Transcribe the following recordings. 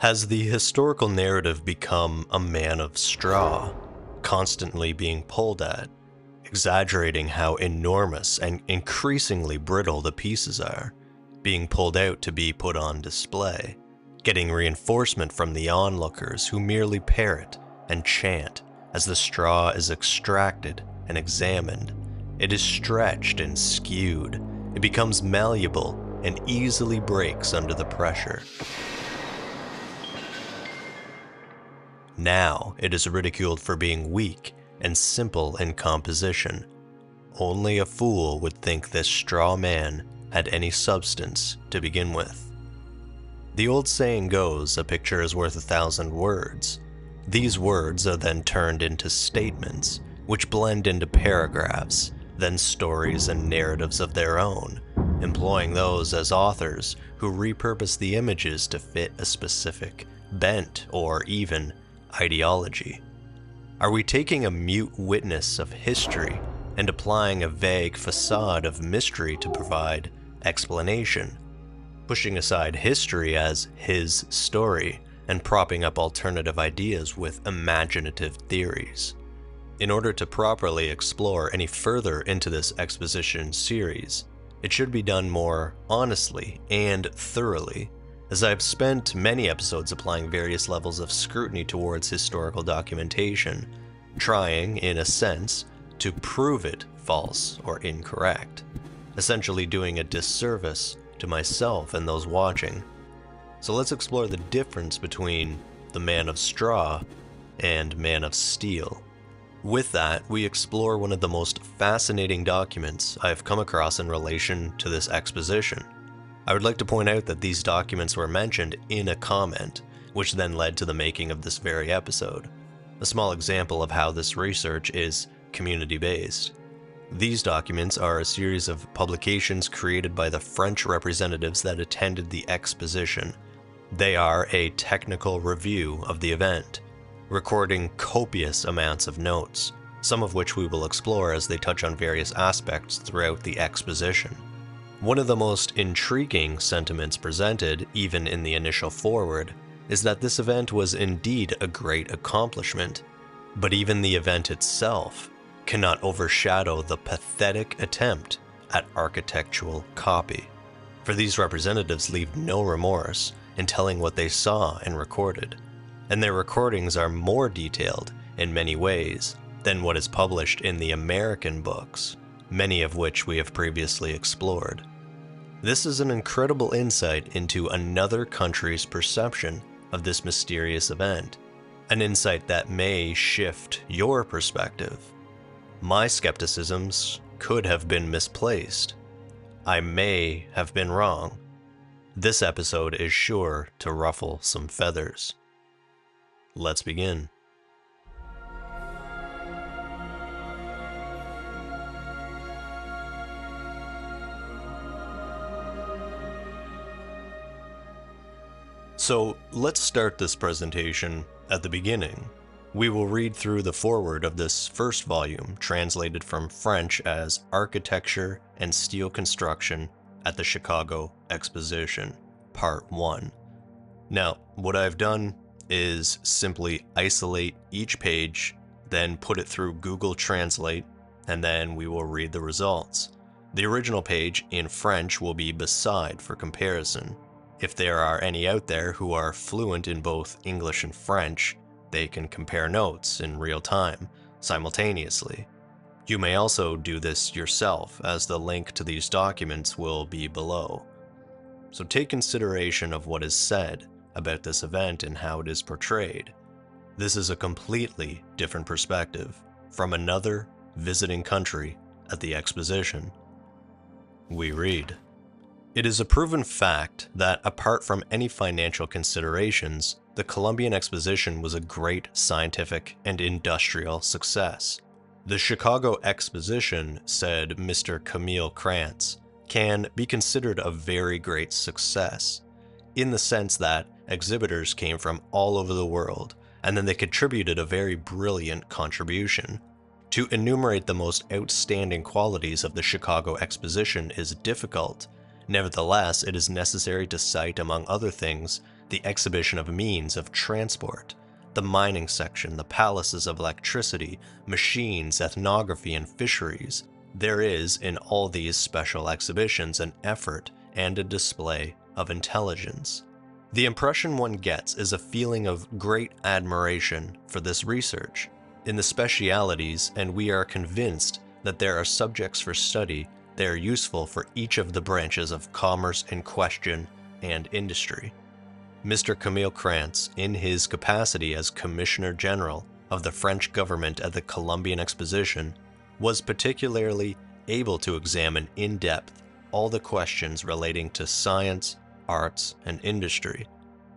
Has the historical narrative become a man of straw, constantly being pulled at, exaggerating how enormous and increasingly brittle the pieces are, being pulled out to be put on display, getting reinforcement from the onlookers who merely parrot and chant as the straw is extracted and examined? It is stretched and skewed. It becomes malleable and easily breaks under the pressure. Now it is ridiculed for being weak and simple in composition. Only a fool would think this straw man had any substance to begin with. The old saying goes, a picture is worth 1,000 words. These words are then turned into statements, which blend into paragraphs, then stories and narratives of their own, employing those as authors who repurpose the images to fit a specific bent or even ideology. Are we taking a mute witness of history and applying a vague facade of mystery to provide explanation, pushing aside history as his story and propping up alternative ideas with imaginative theories? In order to properly explore any further into this exposition series, it should be done more honestly and thoroughly, as I've spent many episodes applying various levels of scrutiny towards historical documentation, trying, in a sense, to prove it false or incorrect, essentially doing a disservice to myself and those watching. So let's explore the difference between the man of straw and man of steel. With that, we explore one of the most fascinating documents I've come across in relation to this exposition. I would like to point out that these documents were mentioned in a comment, which then led to the making of this very episode. A small example of how this research is community-based. These documents are a series of publications created by the French representatives that attended the exposition. They are a technical review of the event, recording copious amounts of notes, some of which we will explore as they touch on various aspects throughout the exposition. One of the most intriguing sentiments presented, even in the initial foreword, is that this event was indeed a great accomplishment, but even the event itself cannot overshadow the pathetic attempt at architectural copy. For these representatives leave no remorse in telling what they saw and recorded, and their recordings are more detailed in many ways than what is published in the American books, many of which we have previously explored. This is an incredible insight into another country's perception of this mysterious event, an insight that may shift your perspective. My skepticisms could have been misplaced. I may have been wrong. This episode is sure to ruffle some feathers. Let's begin. So let's start this presentation at the beginning. We will read through the foreword of this first volume, translated from French as Architecture and Steel Construction at the Chicago Exposition, Part 1. Now, what I've done is simply isolate each page, then put it through Google Translate, and then we will read the results. The original page in French will be beside for comparison. If there are any out there who are fluent in both English and French, they can compare notes in real time, simultaneously. You may also do this yourself, as the link to these documents will be below. So take consideration of what is said about this event and how it is portrayed. This is a completely different perspective from another visiting country at the exposition. We read, "It is a proven fact that, apart from any financial considerations, the Columbian Exposition was a great scientific and industrial success. The Chicago Exposition," said Mr. Camille Krantz, "can be considered a very great success, in the sense that exhibitors came from all over the world, and then they contributed a very brilliant contribution. To enumerate the most outstanding qualities of the Chicago Exposition is difficult. Nevertheless, it is necessary to cite, among other things, the exhibition of means of transport, the mining section, the palaces of electricity, machines, ethnography, and fisheries. There is, in all these special exhibitions, an effort and a display of intelligence. The impression one gets is a feeling of great admiration for this research in the specialities, and we are convinced that there are subjects for study that are useful for each of the branches of commerce in question and industry. Mr. Camille Krantz, in his capacity as Commissioner General of the French government at the Columbian Exposition, was particularly able to examine in depth all the questions relating to science, arts, and industry.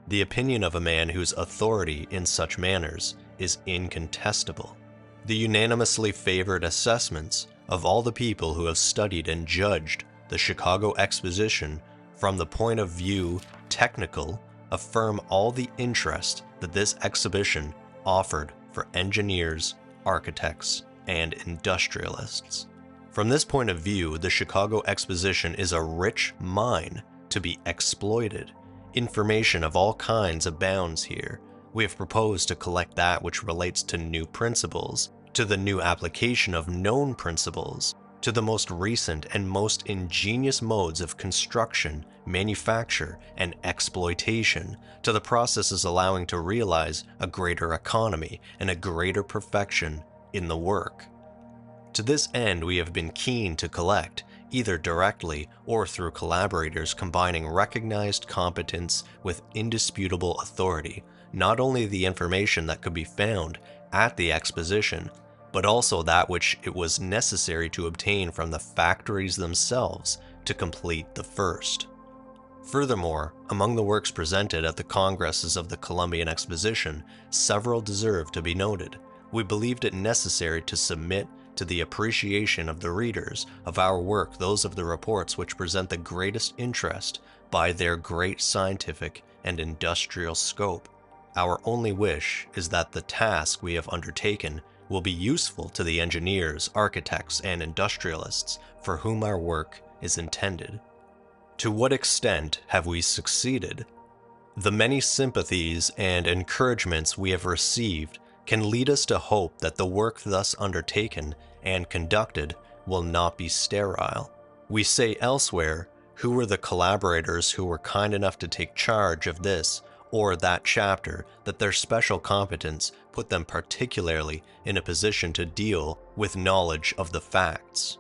The opinion of a man whose authority in such matters is incontestable. The unanimously favored assessments of all the people who have studied and judged the Chicago Exposition from the point of view technical affirm all the interest that this exhibition offered for engineers, architects, and industrialists. From this point of view, the Chicago Exposition is a rich mine to be exploited. Information of all kinds abounds here. We have proposed to collect that which relates to new principles, to the new application of known principles, to the most recent and most ingenious modes of construction, manufacture, and exploitation, to the processes allowing to realize a greater economy and a greater perfection in the work. To this end, we have been keen to collect, either directly or through collaborators combining recognized competence with indisputable authority, not only the information that could be found at the exposition, but also that which it was necessary to obtain from the factories themselves to complete the first. Furthermore, among the works presented at the congresses of the Columbian Exposition, several deserve to be noted. We believed it necessary to submit to the appreciation of the readers of our work those of the reports which present the greatest interest by their great scientific and industrial scope. Our only wish is that the task we have undertaken will be useful to the engineers, architects, and industrialists for whom our work is intended. To what extent have we succeeded? The many sympathies and encouragements we have received can lead us to hope that the work thus undertaken and conducted will not be sterile. We say elsewhere, who were the collaborators who were kind enough to take charge of this or that chapter, that their special competence put them particularly in a position to deal with knowledge of the facts.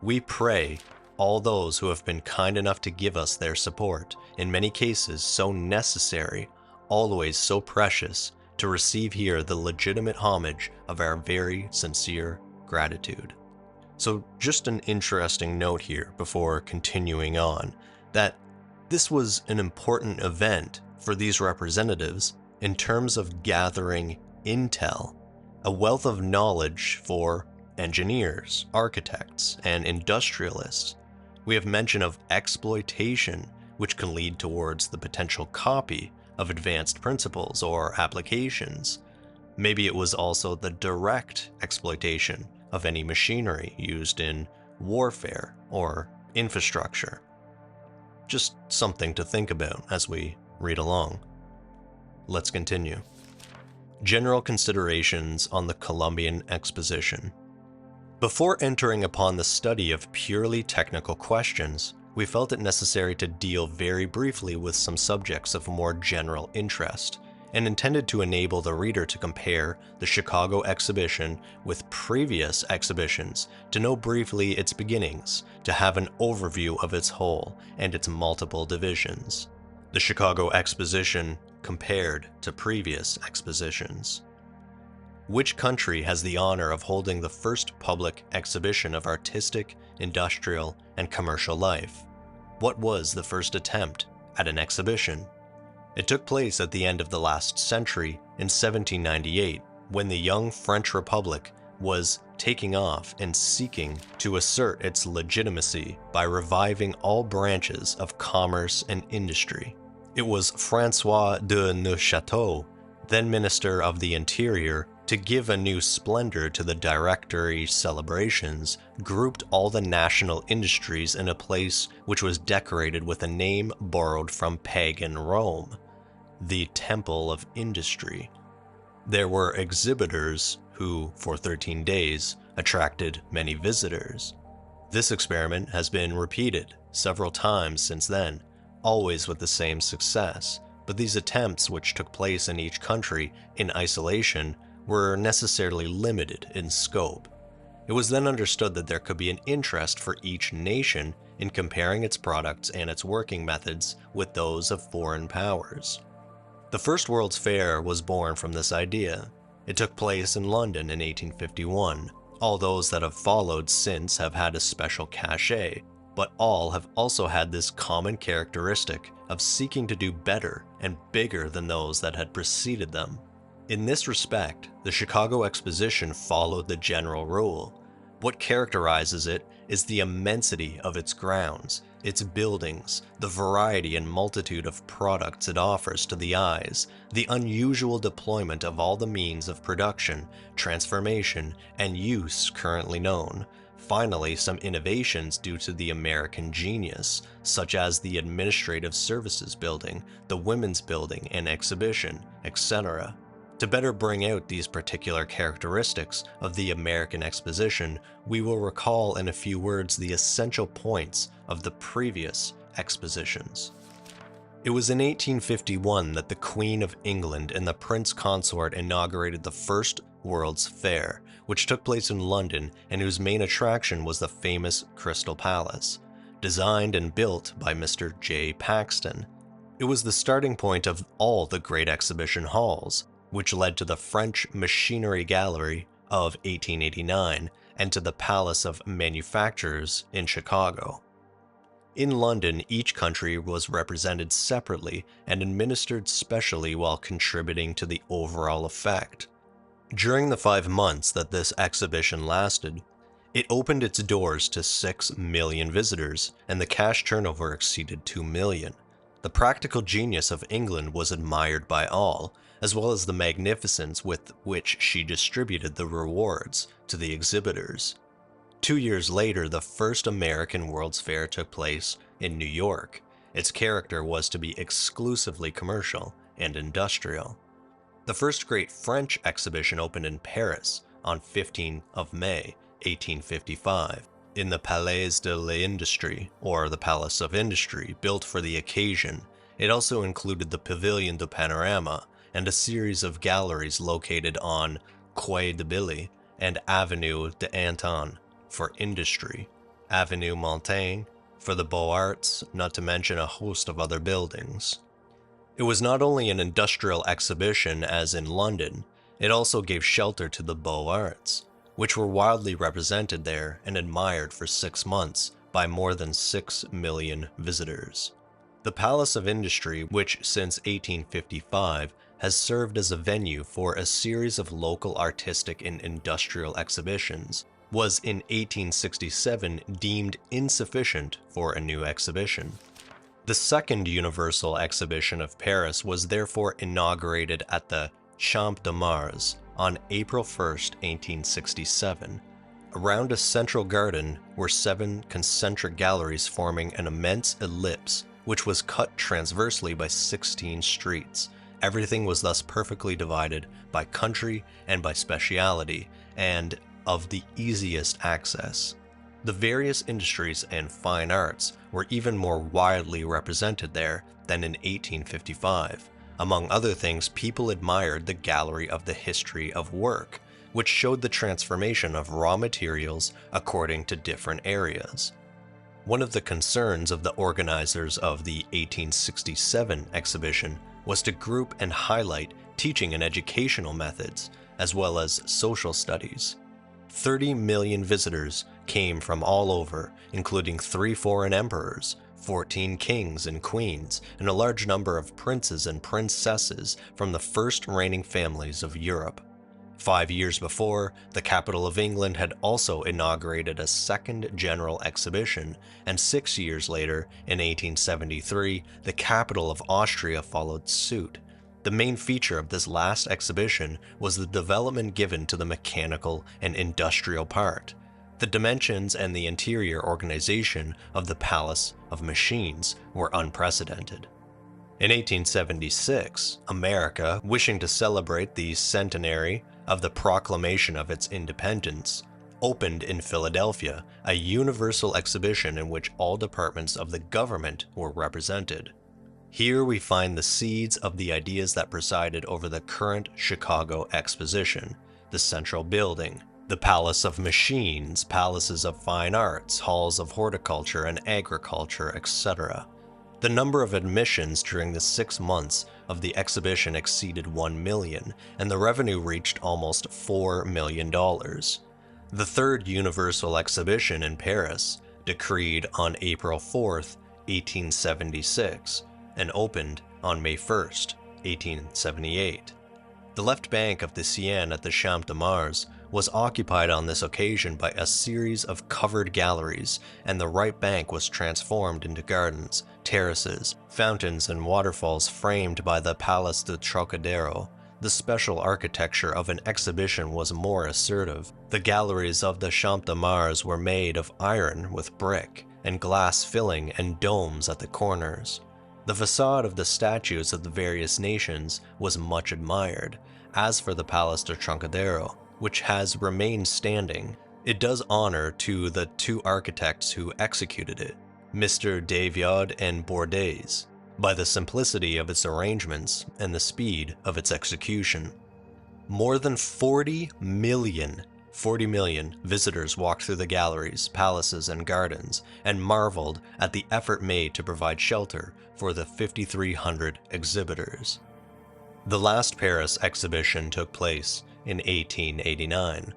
We pray all those who have been kind enough to give us their support, in many cases so necessary, always so precious, to receive here the legitimate homage of our very sincere gratitude. So just an interesting note here before continuing on, that this was an important event for these representatives in terms of gathering intel, a wealth of knowledge for engineers, architects, and industrialists. We have mention of exploitation, which can lead towards the potential copy of advanced principles or applications. Maybe it was also the direct exploitation of any machinery used in warfare or infrastructure. Just something to think about as we read along. Let's continue. General considerations on the Columbian Exposition. Before entering upon the study of purely technical questions, we felt it necessary to deal very briefly with some subjects of more general interest, and intended to enable the reader to compare the Chicago Exhibition with previous exhibitions, to know briefly its beginnings, to have an overview of its whole and its multiple divisions. The Chicago Exposition compared to previous expositions. Which country has the honor of holding the first public exhibition of artistic, industrial, and commercial life? What was the first attempt at an exhibition? It took place at the end of the last century in 1798, when the young French Republic was taking off and seeking to assert its legitimacy by reviving all branches of commerce and industry. It was François de Neufchâteau, then Minister of the Interior, to give a new splendor to the Directory celebrations, grouped all the national industries in a place which was decorated with a name borrowed from pagan Rome. the Temple of Industry. There were exhibitors who, for 13 days, attracted many visitors. This experiment has been repeated several times since then, always with the same success, but these attempts, which took place in each country in isolation, were necessarily limited in scope. It was then understood that there could be an interest for each nation in comparing its products and its working methods with those of foreign powers. The first World's Fair was born from this idea. It took place in London in 1851. All those that have followed since have had a special cachet, but all have also had this common characteristic of seeking to do better and bigger than those that had preceded them. In this respect, the Chicago Exposition followed the general rule. What characterizes it is the immensity of its grounds, its buildings, the variety and multitude of products it offers to the eyes, the unusual deployment of all the means of production, transformation, and use currently known. Finally, some innovations due to the American genius, such as the Administrative Services Building, the Women's Building and Exhibition, etc. To better bring out these particular characteristics of the American Exposition, we will recall in a few words the essential points of the previous expositions. It was in 1851 that the Queen of England and the Prince Consort inaugurated the first World's Fair, which took place in London and whose main attraction was the famous Crystal Palace, designed and built by Mr. J. Paxton. It was the starting point of all the great exhibition halls, which led to the French Machinery Gallery of 1889 and to the Palace of Manufactures in Chicago. In London, each country was represented separately and administered specially while contributing to the overall effect. During the 5 months that this exhibition lasted, it opened its doors to 6 million visitors, and the cash turnover exceeded 2 million. The practical genius of England was admired by all, as well as the magnificence with which she distributed the rewards to the exhibitors. 2 years later, the first American World's Fair took place in New York. Its character was to be exclusively commercial and industrial. The first great French exhibition opened in Paris on 15 of May, 1855, in the Palais de l'Industrie, or the Palace of Industry, built for the occasion. It also included the Pavilion du Panorama and a series of galleries located on Quai de Billy and Avenue d'Antin for industry, Avenue Montaigne for the Beaux-Arts, not to mention a host of other buildings. It was not only an industrial exhibition as in London, it also gave shelter to the Beaux-Arts, which were widely represented there and admired for 6 months by more than 6 million visitors. The Palace of Industry, which since 1855 has served as a venue for a series of local artistic and industrial exhibitions, was in 1867 deemed insufficient for a new exhibition. The second Universal Exhibition of Paris was therefore inaugurated at the Champ de Mars on April 1, 1867. Around a central garden were 7 concentric galleries forming an immense ellipse, which was cut transversely by 16 streets. Everything was thus perfectly divided by country and by speciality, and of the easiest access. The various industries and fine arts were even more widely represented there than in 1855. Among other things, people admired the Gallery of the History of Work, which showed the transformation of raw materials according to different areas. One of the concerns of the organizers of the 1867 exhibition was to group and highlight teaching and educational methods, as well as social studies. 30 million visitors came from all over, including 3 foreign emperors, 14 kings and queens, and a large number of princes and princesses from the first reigning families of Europe. 5 years before, the capital of England had also inaugurated a second general exhibition, and 6 years later, in 1873, the capital of Austria followed suit. The main feature of this last exhibition was the development given to the mechanical and industrial part. The dimensions and the interior organization of the Palace of Machines were unprecedented. In 1876, America, wishing to celebrate the centenary of the proclamation of its independence, opened in Philadelphia a universal exhibition in which all departments of the government were represented. Here we find the seeds of the ideas that presided over the current Chicago Exposition: the central building, the Palace of Machines, palaces of fine arts, halls of horticulture and agriculture, etc. The number of admissions during the 6 months of the exhibition exceeded 1 million, and the revenue reached almost $4 million. The Third Universal Exhibition in Paris, decreed on April 4, 1876, and opened on May 1, 1878. The left bank of the Seine at the Champ de Mars was occupied on this occasion by a series of covered galleries, and the right bank was transformed into gardens, terraces, fountains, and waterfalls framed by the Palace du Trocadero. The special architecture of an exhibition was more assertive. The galleries of the Champ de Mars were made of iron with brick, and glass filling and domes at the corners. The facade of the statues of the various nations was much admired. As for the Palace du Trocadero, which has remained standing, it does honor to the 2 architects who executed it, Mr. Daviod and Bordes, by the simplicity of its arrangements and the speed of its execution. More than 40 million visitors walked through the galleries, palaces, and gardens, and marveled at the effort made to provide shelter for the 5,300 exhibitors. The last Paris exhibition took place in 1889.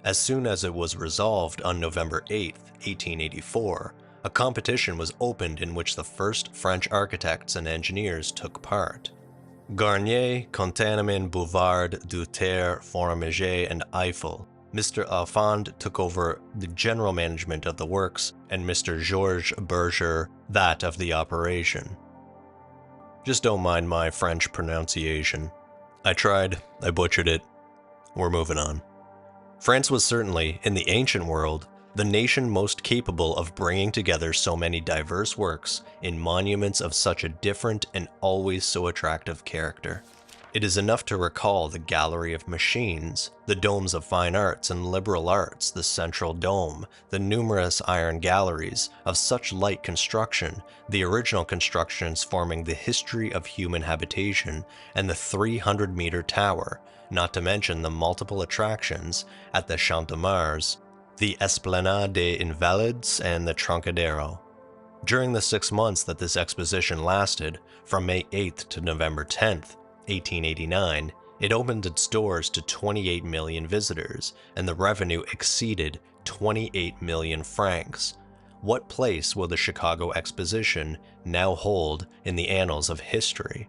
As soon as it was resolved on November 8, 1884, a competition was opened in which the first French architects and engineers took part. Garnier, Contamin, Bouvard, Duterre, Formiger, and Eiffel. Mr. Alphand took over the general management of the works, and Mr. Georges Berger that of the operation. Just don't mind my French pronunciation. I tried, I butchered it. We're moving on. France was certainly, in the ancient world, the nation most capable of bringing together so many diverse works in monuments of such a different and always so attractive character. It is enough to recall the Gallery of Machines, the domes of fine arts and liberal arts, the central dome, the numerous iron galleries of such light construction, the original constructions forming the history of human habitation, and the 300-meter tower, not to mention the multiple attractions at the Champ de Mars, the Esplanade des Invalides, and the Trocadero. During the 6 months that this exposition lasted, from May 8th to November 10th, 1889, it opened its doors to 28 million visitors, and the revenue exceeded 28 million francs. What place will the Chicago Exposition now hold in the annals of history?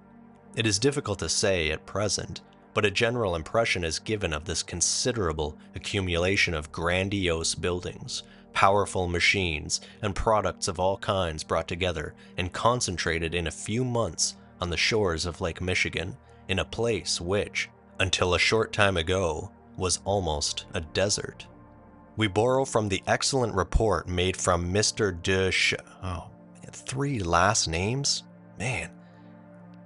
It is difficult to say at present, but a general impression is given of this considerable accumulation of grandiose buildings, powerful machines, and products of all kinds brought together and concentrated in a few months on the shores of Lake Michigan, in a place which, until a short time ago, was almost a desert. We borrow from the excellent report made from Mr. Oh, 3 last names? Man,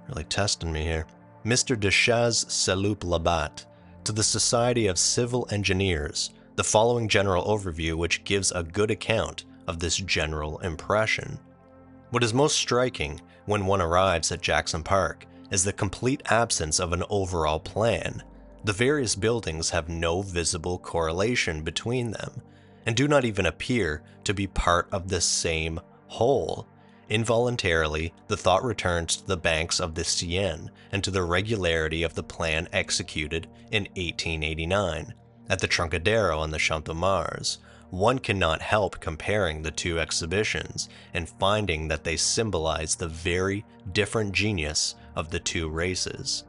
really testing me here. Mr. Deschaz-Saloup-Labat, to the Society of Civil Engineers, the following general overview which gives a good account of this general impression. What is most striking when one arrives at Jackson Park is the complete absence of an overall plan. The various buildings have no visible correlation between them, and do not even appear to be part of the same whole. Involuntarily, the thought returns to the banks of the Seine and to the regularity of the plan executed in 1889 at the Trocadero and the Champ de Mars. One cannot help comparing the 2 exhibitions and finding that they symbolize the very different genius of the 2 races.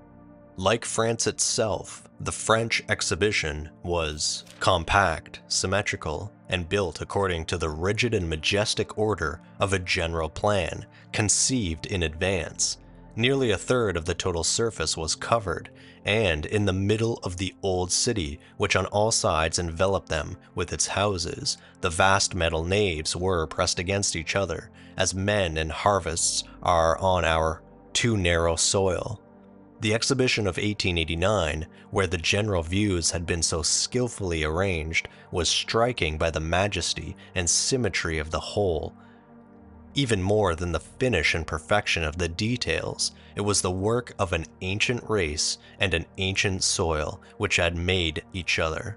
Like France itself, the French exhibition was compact, symmetrical, and built according to the rigid and majestic order of a general plan, conceived in advance. Nearly a third of the total surface was covered, and in the middle of the old city, which on all sides enveloped them with its houses, the vast metal naves were pressed against each other, as men in harvests are on our too narrow soil. The exhibition of 1889, where the general views had been so skillfully arranged, was striking by the majesty and symmetry of the whole. Even more than the finish and perfection of the details, it was the work of an ancient race and an ancient soil which had made each other.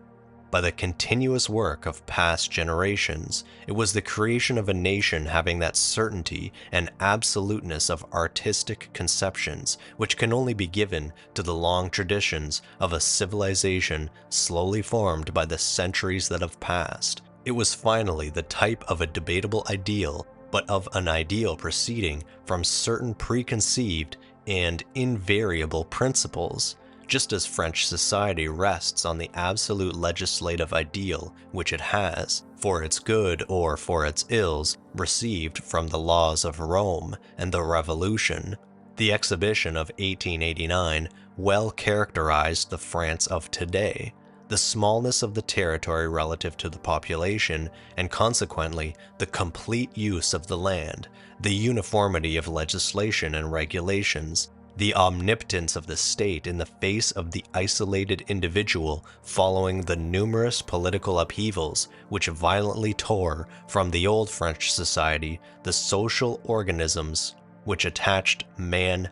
By the continuous work of past generations, it was the creation of a nation having that certainty and absoluteness of artistic conceptions which can only be given to the long traditions of a civilization slowly formed by the centuries that have passed. It was finally the type of a debatable ideal, but of an ideal proceeding from certain preconceived and invariable principles. Just as French society rests on the absolute legislative ideal which it has, for its good or for its ills, received from the laws of Rome and the Revolution, the exhibition of 1889 well characterized the France of today. The smallness of the territory relative to the population, and consequently the complete use of the land, the uniformity of legislation and regulations, the omnipotence of the state in the face of the isolated individual following the numerous political upheavals which violently tore from the old French society the social organisms which attached man,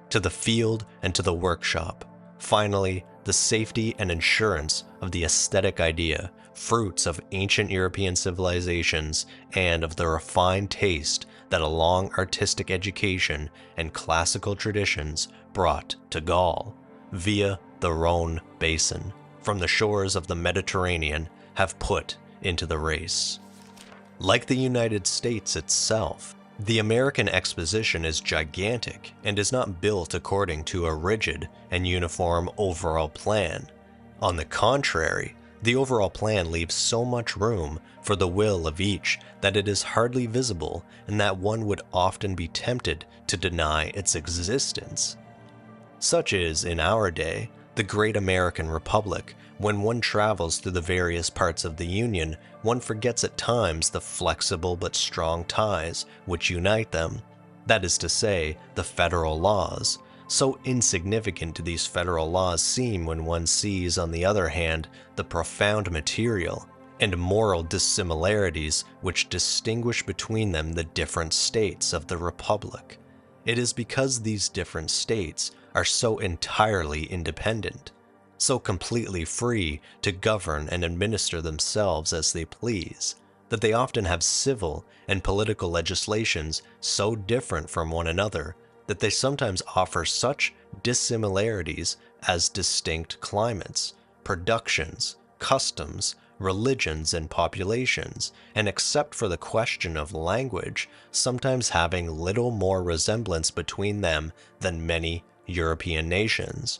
to the field and to the workshop. Finally, the safety and assurance of the aesthetic idea, fruits of ancient European civilizations and of the refined taste that a long artistic education and classical traditions brought to Gaul, via the Rhone basin, from the shores of the Mediterranean, have put into the race. Like the United States itself, the American Exposition is gigantic and is not built according to a rigid and uniform overall plan. On the contrary, the overall plan leaves so much room for the will of each that it is hardly visible and that one would often be tempted to deny its existence. Such is, in our day, the great American Republic. When one travels through the various parts of the Union, one forgets at times the flexible but strong ties which unite them. That is to say, the federal laws. So insignificant do these federal laws seem when one sees, on the other hand, the profound material and moral dissimilarities which distinguish between them the different states of the Republic. It is because these different states are so entirely independent, so completely free to govern and administer themselves as they please, that they often have civil and political legislations so different from one another that they sometimes offer such dissimilarities as distinct climates, productions, customs, religions, and populations, and except for the question of language, sometimes having little more resemblance between them than many European nations.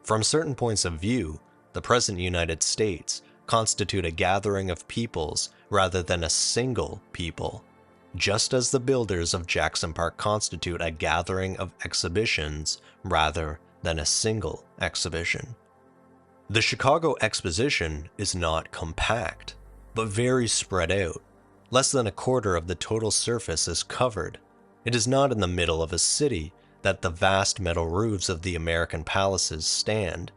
From certain points of view, the present United States constitute a gathering of peoples rather than a single people, just as the builders of Jackson Park constitute a gathering of exhibitions rather than a single exhibition. The Chicago Exposition is not compact, but very spread out. Less than a quarter of the total surface is covered. It is not in the middle of a city that the vast metal roofs of the American palaces stand,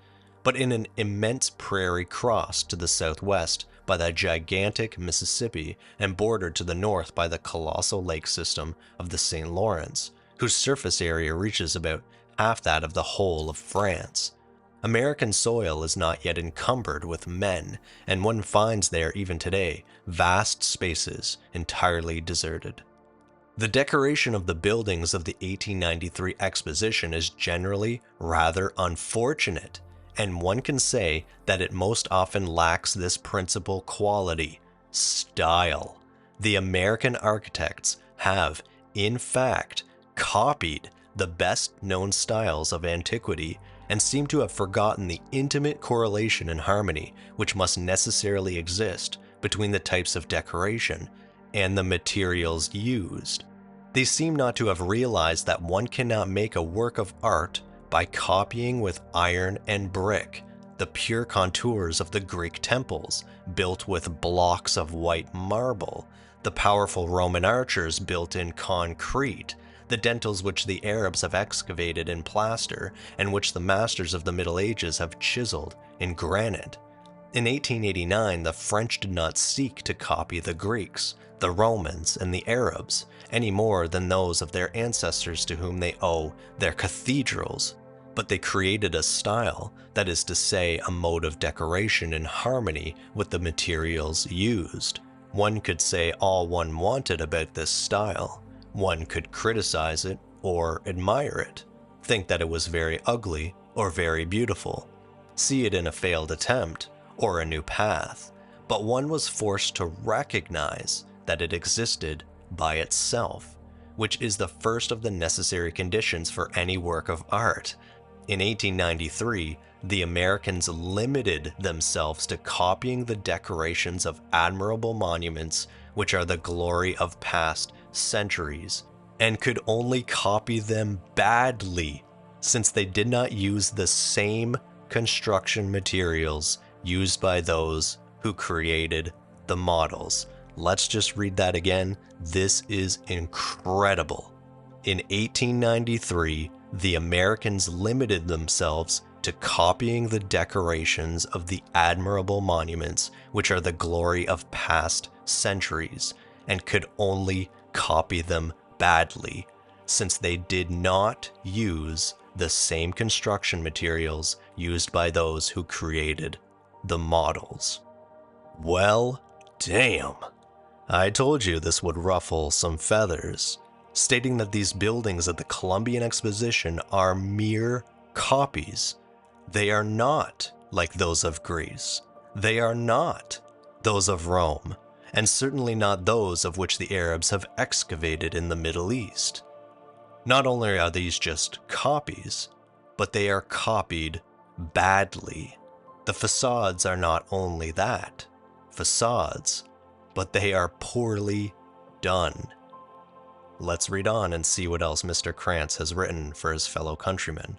but in an immense prairie crossed to the southwest by the gigantic Mississippi and bordered to the north by the colossal lake system of the St. Lawrence, whose surface area reaches about half that of the whole of France. American soil is not yet encumbered with men, and one finds there even today vast spaces entirely deserted. The decoration of the buildings of the 1893 Exposition is generally rather unfortunate, and one can say that it most often lacks this principal quality, style. The American architects have, in fact, copied the best-known styles of antiquity and seem to have forgotten the intimate correlation and harmony which must necessarily exist between the types of decoration and the materials used. They seem not to have realized that one cannot make a work of art by copying with iron and brick the pure contours of the Greek temples built with blocks of white marble, the powerful Roman archers built in concrete, the dentils which the Arabs have excavated in plaster and which the masters of the Middle Ages have chiseled in granite. In 1889, the French did not seek to copy the Greeks, the Romans, and the Arabs, any more than those of their ancestors to whom they owe their cathedrals, but they created a style, that is to say, a mode of decoration in harmony with the materials used. One could say all one wanted about this style. One could criticize it or admire it, think that it was very ugly or very beautiful, see it in a failed attempt or a new path, but one was forced to recognize that it existed by itself, which is the first of the necessary conditions for any work of art. In 1893, the Americans limited themselves to copying the decorations of admirable monuments which are the glory of past centuries, and could only copy them badly, since they did not use the same construction materials used by those who created the models. Let's just read that again. This is incredible. In 1893, the Americans limited themselves to copying the decorations of the admirable monuments which are the glory of past centuries, and could only copy them badly, since they did not use the same construction materials used by those who created the models. Well, damn. I told you this would ruffle some feathers, stating that these buildings at the Columbian Exposition are mere copies. They are not like those of Greece. They are not those of Rome, and certainly not those of which the Arabs have excavated in the Middle East. Not only are these just copies, but they are copied badly. The facades are not only that, facades, but they are poorly done. Let's read on and see what else Mr. Krantz has written for his fellow countrymen.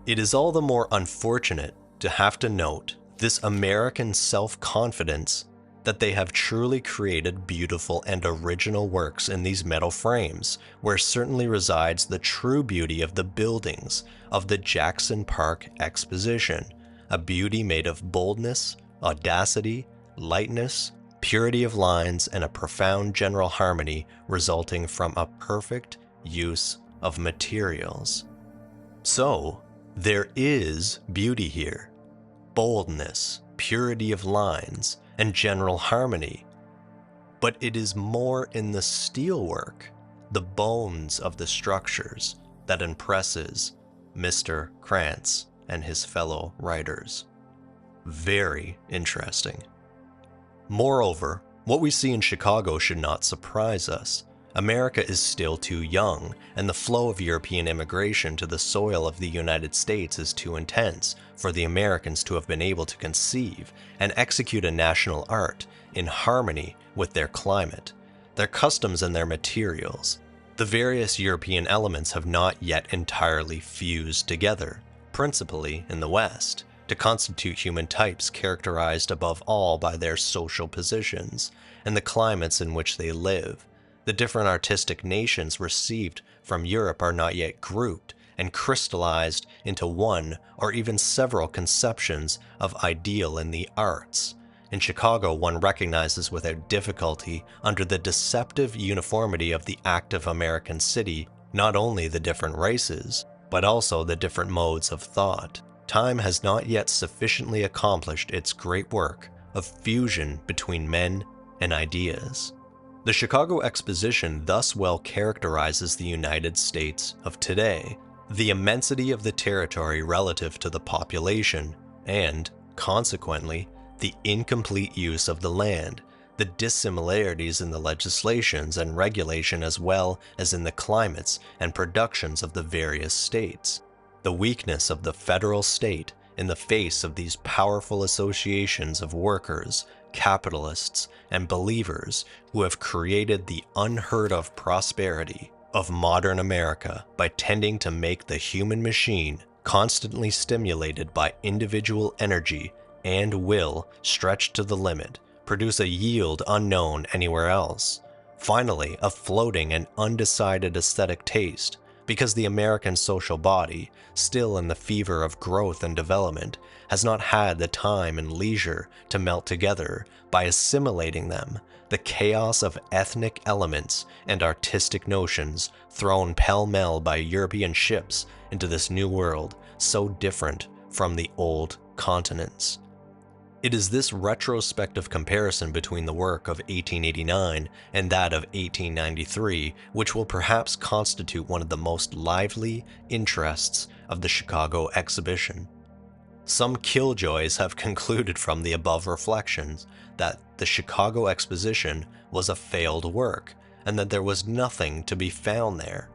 It is all the more unfortunate to have to note this American self-confidence that they have truly created beautiful and original works in these metal frames, where certainly resides the true beauty of the buildings of the Jackson Park Exposition, a beauty made of boldness, audacity, lightness, purity of lines, and a profound general harmony resulting from a perfect use of materials. So, there is beauty here, boldness, purity of lines, and general harmony, but it is more in the steelwork, the bones of the structures, that impresses Mr. Krantz and his fellow writers. Very interesting. Moreover, what we see in Chicago should not surprise us. America is still too young, and the flow of European immigration to the soil of the United States is too intense for the Americans to have been able to conceive and execute a national art in harmony with their climate, their customs, and their materials. The various European elements have not yet entirely fused together, principally in the West, to constitute human types characterized above all by their social positions and the climates in which they live. The different artistic nations received from Europe are not yet grouped and crystallized into one or even several conceptions of ideal in the arts. In Chicago, one recognizes without difficulty, under the deceptive uniformity of the active American city, not only the different races, but also the different modes of thought. Time has not yet sufficiently accomplished its great work of fusion between men and ideas. The Chicago Exposition thus well characterizes the United States of today, the immensity of the territory relative to the population, and, consequently, the incomplete use of the land, the dissimilarities in the legislations and regulation as well as in the climates and productions of the various states, the weakness of the federal state in the face of these powerful associations of workers, capitalists, and believers who have created the unheard-of prosperity of modern America by tending to make the human machine, constantly stimulated by individual energy and will stretched to the limit, produce a yield unknown anywhere else. Finally, a floating and undecided aesthetic taste, because the American social body, still in the fever of growth and development, has not had the time and leisure to melt together by assimilating them, the chaos of ethnic elements and artistic notions thrown pell-mell by European ships into this new world so different from the old continents. It is this retrospective comparison between the work of 1889 and that of 1893 which will perhaps constitute one of the most lively interests of the Chicago Exhibition. Some killjoys have concluded from the above reflections that the Chicago Exposition was a failed work and that there was nothing to be found there.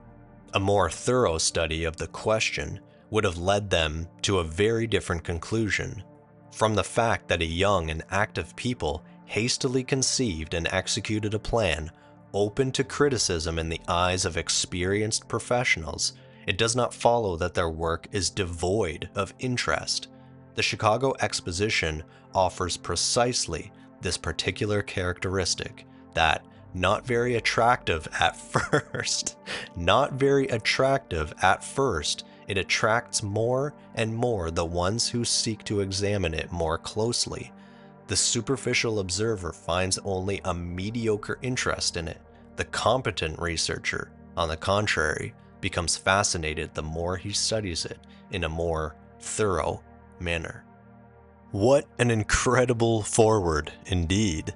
A more thorough study of the question would have led them to a very different conclusion. From the fact that a young and active people hastily conceived and executed a plan open to criticism in the eyes of experienced professionals, it does not follow that their work is devoid of interest. The Chicago Exposition offers precisely this particular characteristic, that not very attractive at first, it attracts more and more the ones who seek to examine it more closely. The superficial observer finds only a mediocre interest in it. The competent researcher, on the contrary, becomes fascinated the more he studies it in a more thorough manner. What an incredible foreword indeed.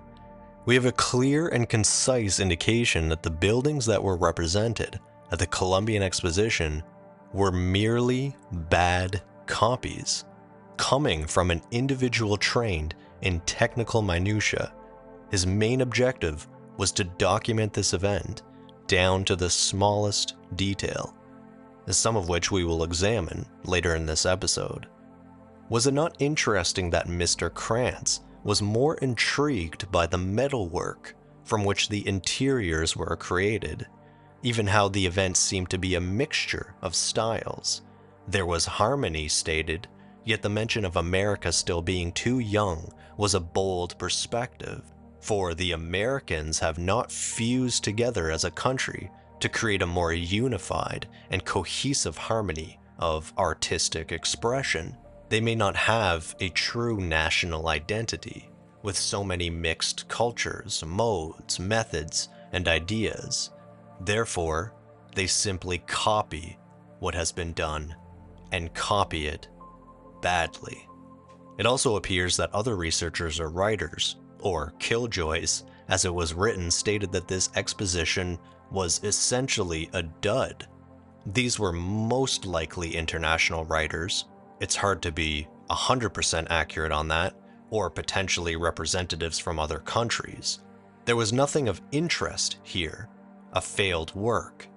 We have a clear and concise indication that the buildings that were represented at the Columbian Exposition were merely bad copies, coming from an individual trained in technical minutiae. His main objective was to document this event down to the smallest detail, some of which we will examine later in this episode. Was it not interesting that Mr. Krantz was more intrigued by the metalwork from which the interiors were created, even how the event seemed to be a mixture of styles? There was harmony stated, yet the mention of America still being too young was a bold perspective, for the Americans have not fused together as a country to create a more unified and cohesive harmony of artistic expression. They may not have a true national identity, with so many mixed cultures, modes, methods, and ideas. Therefore, they simply copy what has been done, and copy it badly. It also appears that other researchers or writers, or killjoys, as it was written, stated that this exposition was essentially a dud. These were most likely international writers. It's hard to be 100% accurate on that, or potentially representatives from other countries. There was nothing of interest here, a failed work.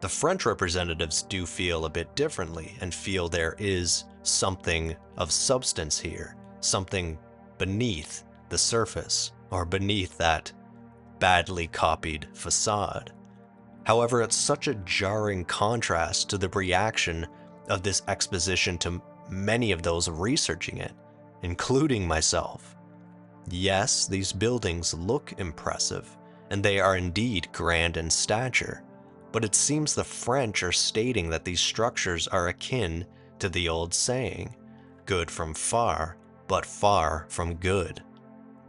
The French representatives do feel a bit differently and feel there is something of substance here, something beneath the surface, or beneath that badly copied facade. However, it's such a jarring contrast to the reaction of this exposition to many of those researching it, including myself. Yes, these buildings look impressive, and they are indeed grand in stature, but it seems the French are stating that these structures are akin to the old saying, good from far, but far from good.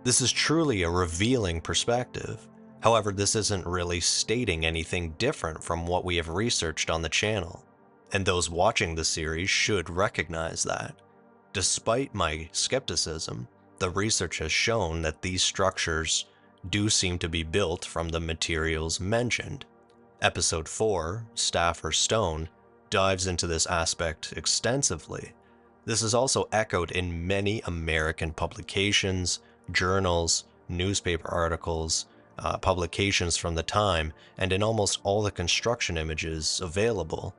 This is truly a revealing perspective. However, this isn't really stating anything different from what we have researched on the channel, and those watching the series should recognize that. Despite my skepticism, the research has shown that these structures do seem to be built from the materials mentioned. Episode 4, Staff or Stone, dives into this aspect extensively. This is also echoed in many American publications, journals, newspaper articles, publications from the time, and in almost all the construction images available.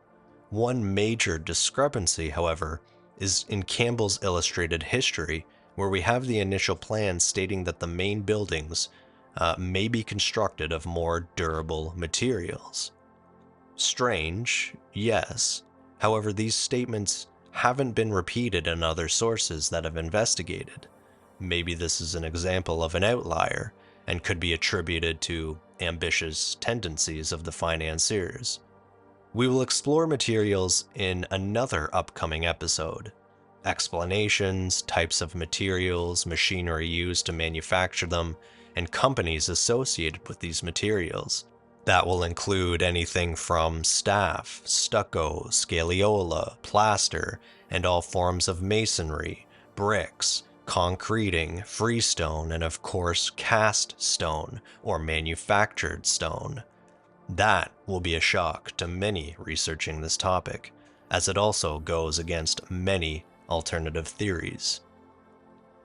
One major discrepancy, however, is in Campbell's Illustrated History, where we have the initial plan stating that the main buildings may be constructed of more durable materials. Strange, yes. However, these statements haven't been repeated in other sources that have investigated. Maybe this is an example of an outlier, and could be attributed to ambitious tendencies of the financiers. We will explore materials in another upcoming episode. Explanations, types of materials, machinery used to manufacture them, and companies associated with these materials. That will include anything from staff, stucco, scagliola, plaster, and all forms of masonry, bricks, concreting, freestone, and of course cast stone or manufactured stone. That will be a shock to many researching this topic, as it also goes against many alternative theories.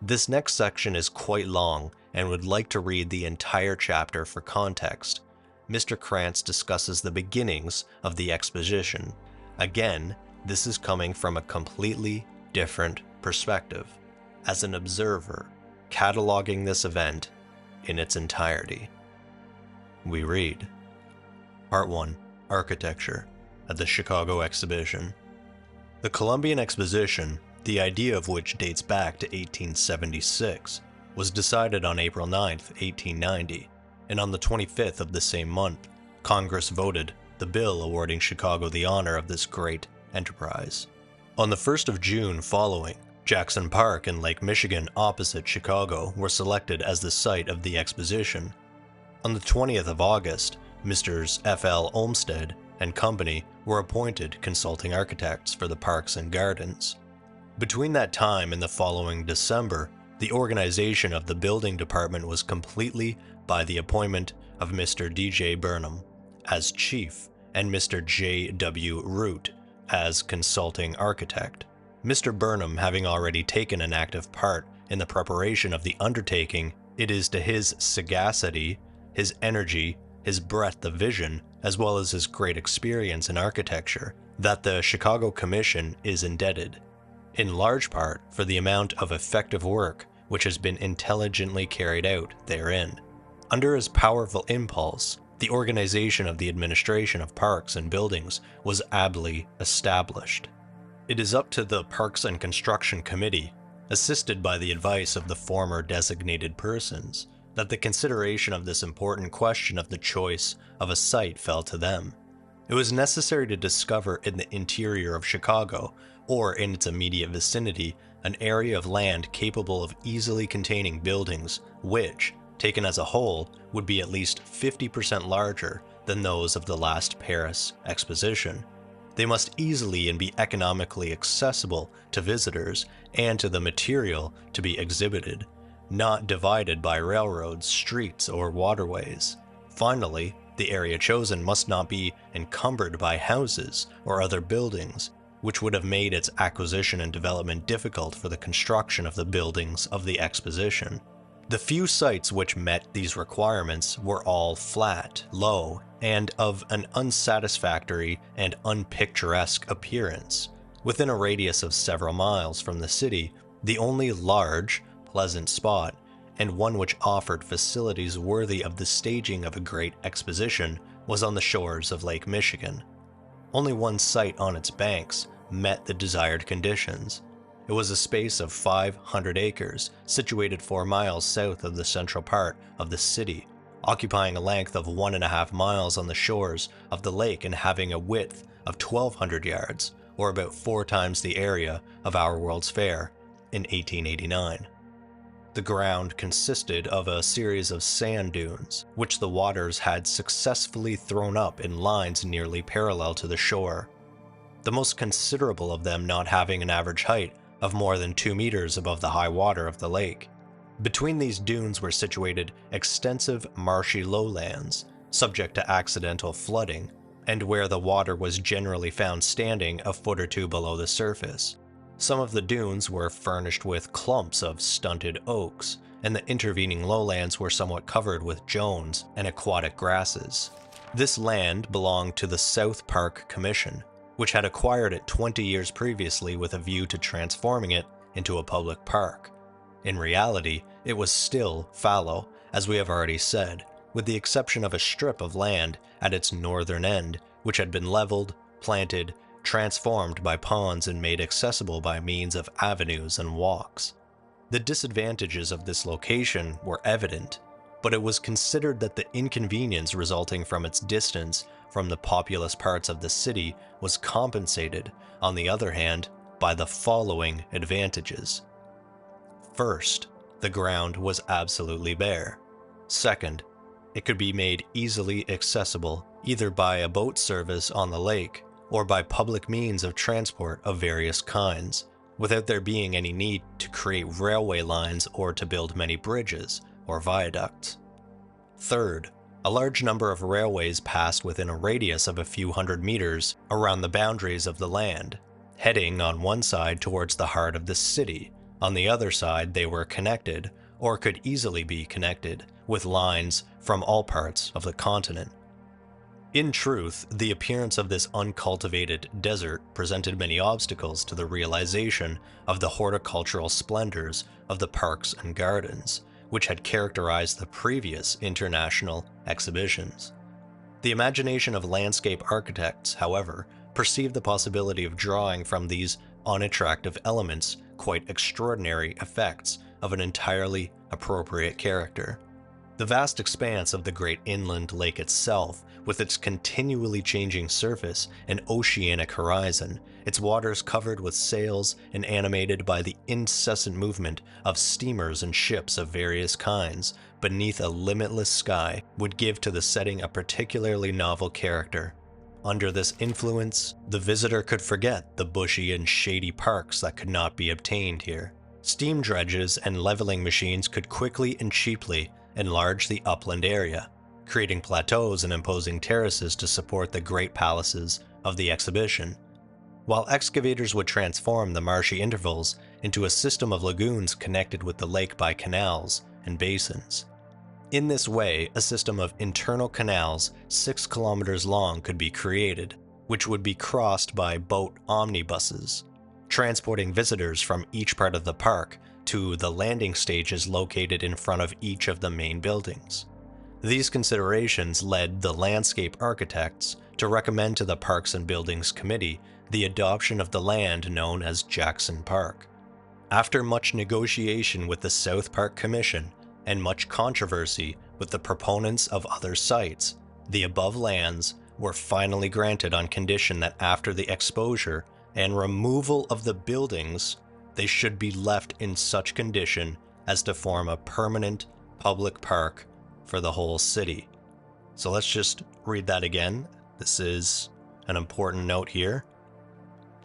This next section is quite long and would like to read the entire chapter for context. Mr. Krantz discusses the beginnings of the exposition. Again, this is coming from a completely different perspective, as an observer, cataloging this event in its entirety. We read, Part 1. Architecture at the Chicago Exhibition. The Columbian Exposition, the idea of which dates back to 1876, was decided on April 9, 1890, and on the 25th of the same month, Congress voted the bill awarding Chicago the honor of this great enterprise. On the 1st of June following, Jackson Park in Lake Michigan opposite Chicago were selected as the site of the exposition. On the 20th of August, Messrs. F.L. Olmsted and Company were appointed consulting architects for the parks and gardens. Between that time and the following December, the organization of the building department was completely by the appointment of Mr. D.J. Burnham as chief and Mr. J.W. Root as consulting architect. Mr. Burnham having already taken an active part in the preparation of the undertaking, it is to his sagacity, his energy, his breadth of vision, as well as his great experience in architecture, that the Chicago Commission is indebted, in large part for the amount of effective work which has been intelligently carried out therein. Under his powerful impulse, the organization of the administration of parks and buildings was ably established. It is up to the Parks and Construction Committee, assisted by the advice of the former designated persons, that the consideration of this important question of the choice of a site fell to them. It was necessary to discover in the interior of Chicago, or in its immediate vicinity, an area of land capable of easily containing buildings which, taken as a whole, would be at least 50% larger than those of the last Paris Exposition. They must easily and be economically accessible to visitors and to the material to be exhibited, not divided by railroads, streets, or waterways. Finally, the area chosen must not be encumbered by houses or other buildings, which would have made its acquisition and development difficult for the construction of the buildings of the exposition. The few sites which met these requirements were all flat, low, and of an unsatisfactory and unpicturesque appearance. Within a radius of several miles from the city, the only large, pleasant spot, and one which offered facilities worthy of the staging of a great exposition, was on the shores of Lake Michigan. Only one site on its banks met the desired conditions. It was a space of 500 acres, situated 4 miles south of the central part of the city, occupying a length of 1.5 miles on the shores of the lake and having a width of 1,200 yards, or about 4 times the area of our World's Fair in 1889. The ground consisted of a series of sand dunes, which the waters had successfully thrown up in lines nearly parallel to the shore, the most considerable of them not having an average height of more than 2 meters above the high water of the lake. Between these dunes were situated extensive marshy lowlands, subject to accidental flooding, and where the water was generally found standing a foot or two below the surface. Some of the dunes were furnished with clumps of stunted oaks, and the intervening lowlands were somewhat covered with jones and aquatic grasses. This land belonged to the South Park Commission, which had acquired it 20 years previously with a view to transforming it into a public park. In reality, it was still fallow, as we have already said, with the exception of a strip of land at its northern end, which had been leveled, planted, transformed by ponds and made accessible by means of avenues and walks. The disadvantages of this location were evident. but it was considered that the inconvenience resulting from its distance from the populous parts of the city was compensated, on the other hand, by the following advantages. First, the ground was absolutely bare. Second, it could be made easily accessible either by a boat service on the lake or by public means of transport of various kinds, without there being any need to create railway lines or to build many bridges or viaducts. Third, a large number of railways passed within a radius of a few hundred meters around the boundaries of the land, heading on one side towards the heart of the city. On the other side, they were connected, or could easily be connected, with lines from all parts of the continent. In truth, the appearance of this uncultivated desert presented many obstacles to the realization of the horticultural splendors of the parks and gardens, which had characterized the previous international exhibitions. The imagination of landscape architects, however, perceived the possibility of drawing from these unattractive elements quite extraordinary effects of an entirely appropriate character. The vast expanse of the great inland lake itself, with its continually changing surface and oceanic horizon, its waters covered with sails and animated by the incessant movement of steamers and ships of various kinds, beneath a limitless sky, would give to the setting a particularly novel character. Under this influence, the visitor could forget the bushy and shady parks that could not be obtained here. Steam dredges and leveling machines could quickly and cheaply enlarge the upland area, creating plateaus and imposing terraces to support the great palaces of the exhibition, while excavators would transform the marshy intervals into a system of lagoons connected with the lake by canals and basins. In this way, a system of internal canals 6 kilometers long could be created, which would be crossed by boat omnibuses, transporting visitors from each part of the park to the landing stages located in front of each of the main buildings. These considerations led the landscape architects to recommend to the Parks and Buildings Committee the adoption of the land known as Jackson Park. After much negotiation with the South Park Commission and much controversy with the proponents of other sites, the above lands were finally granted on condition that after the exposure and removal of the buildings, they should be left in such condition as to form a permanent public park for the whole city. So let's just read that again. This is an important note here.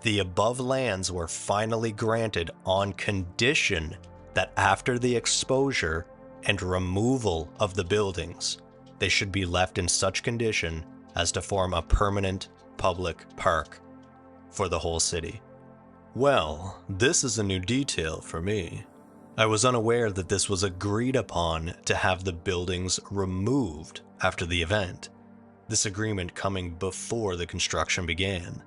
The above lands were finally granted on condition that after the exposure and removal of the buildings, they should be left in such condition as to form a permanent public park for the whole city. Well, this is a new detail for me. I was unaware that this was agreed upon to have the buildings removed after the event, this agreement coming before the construction began.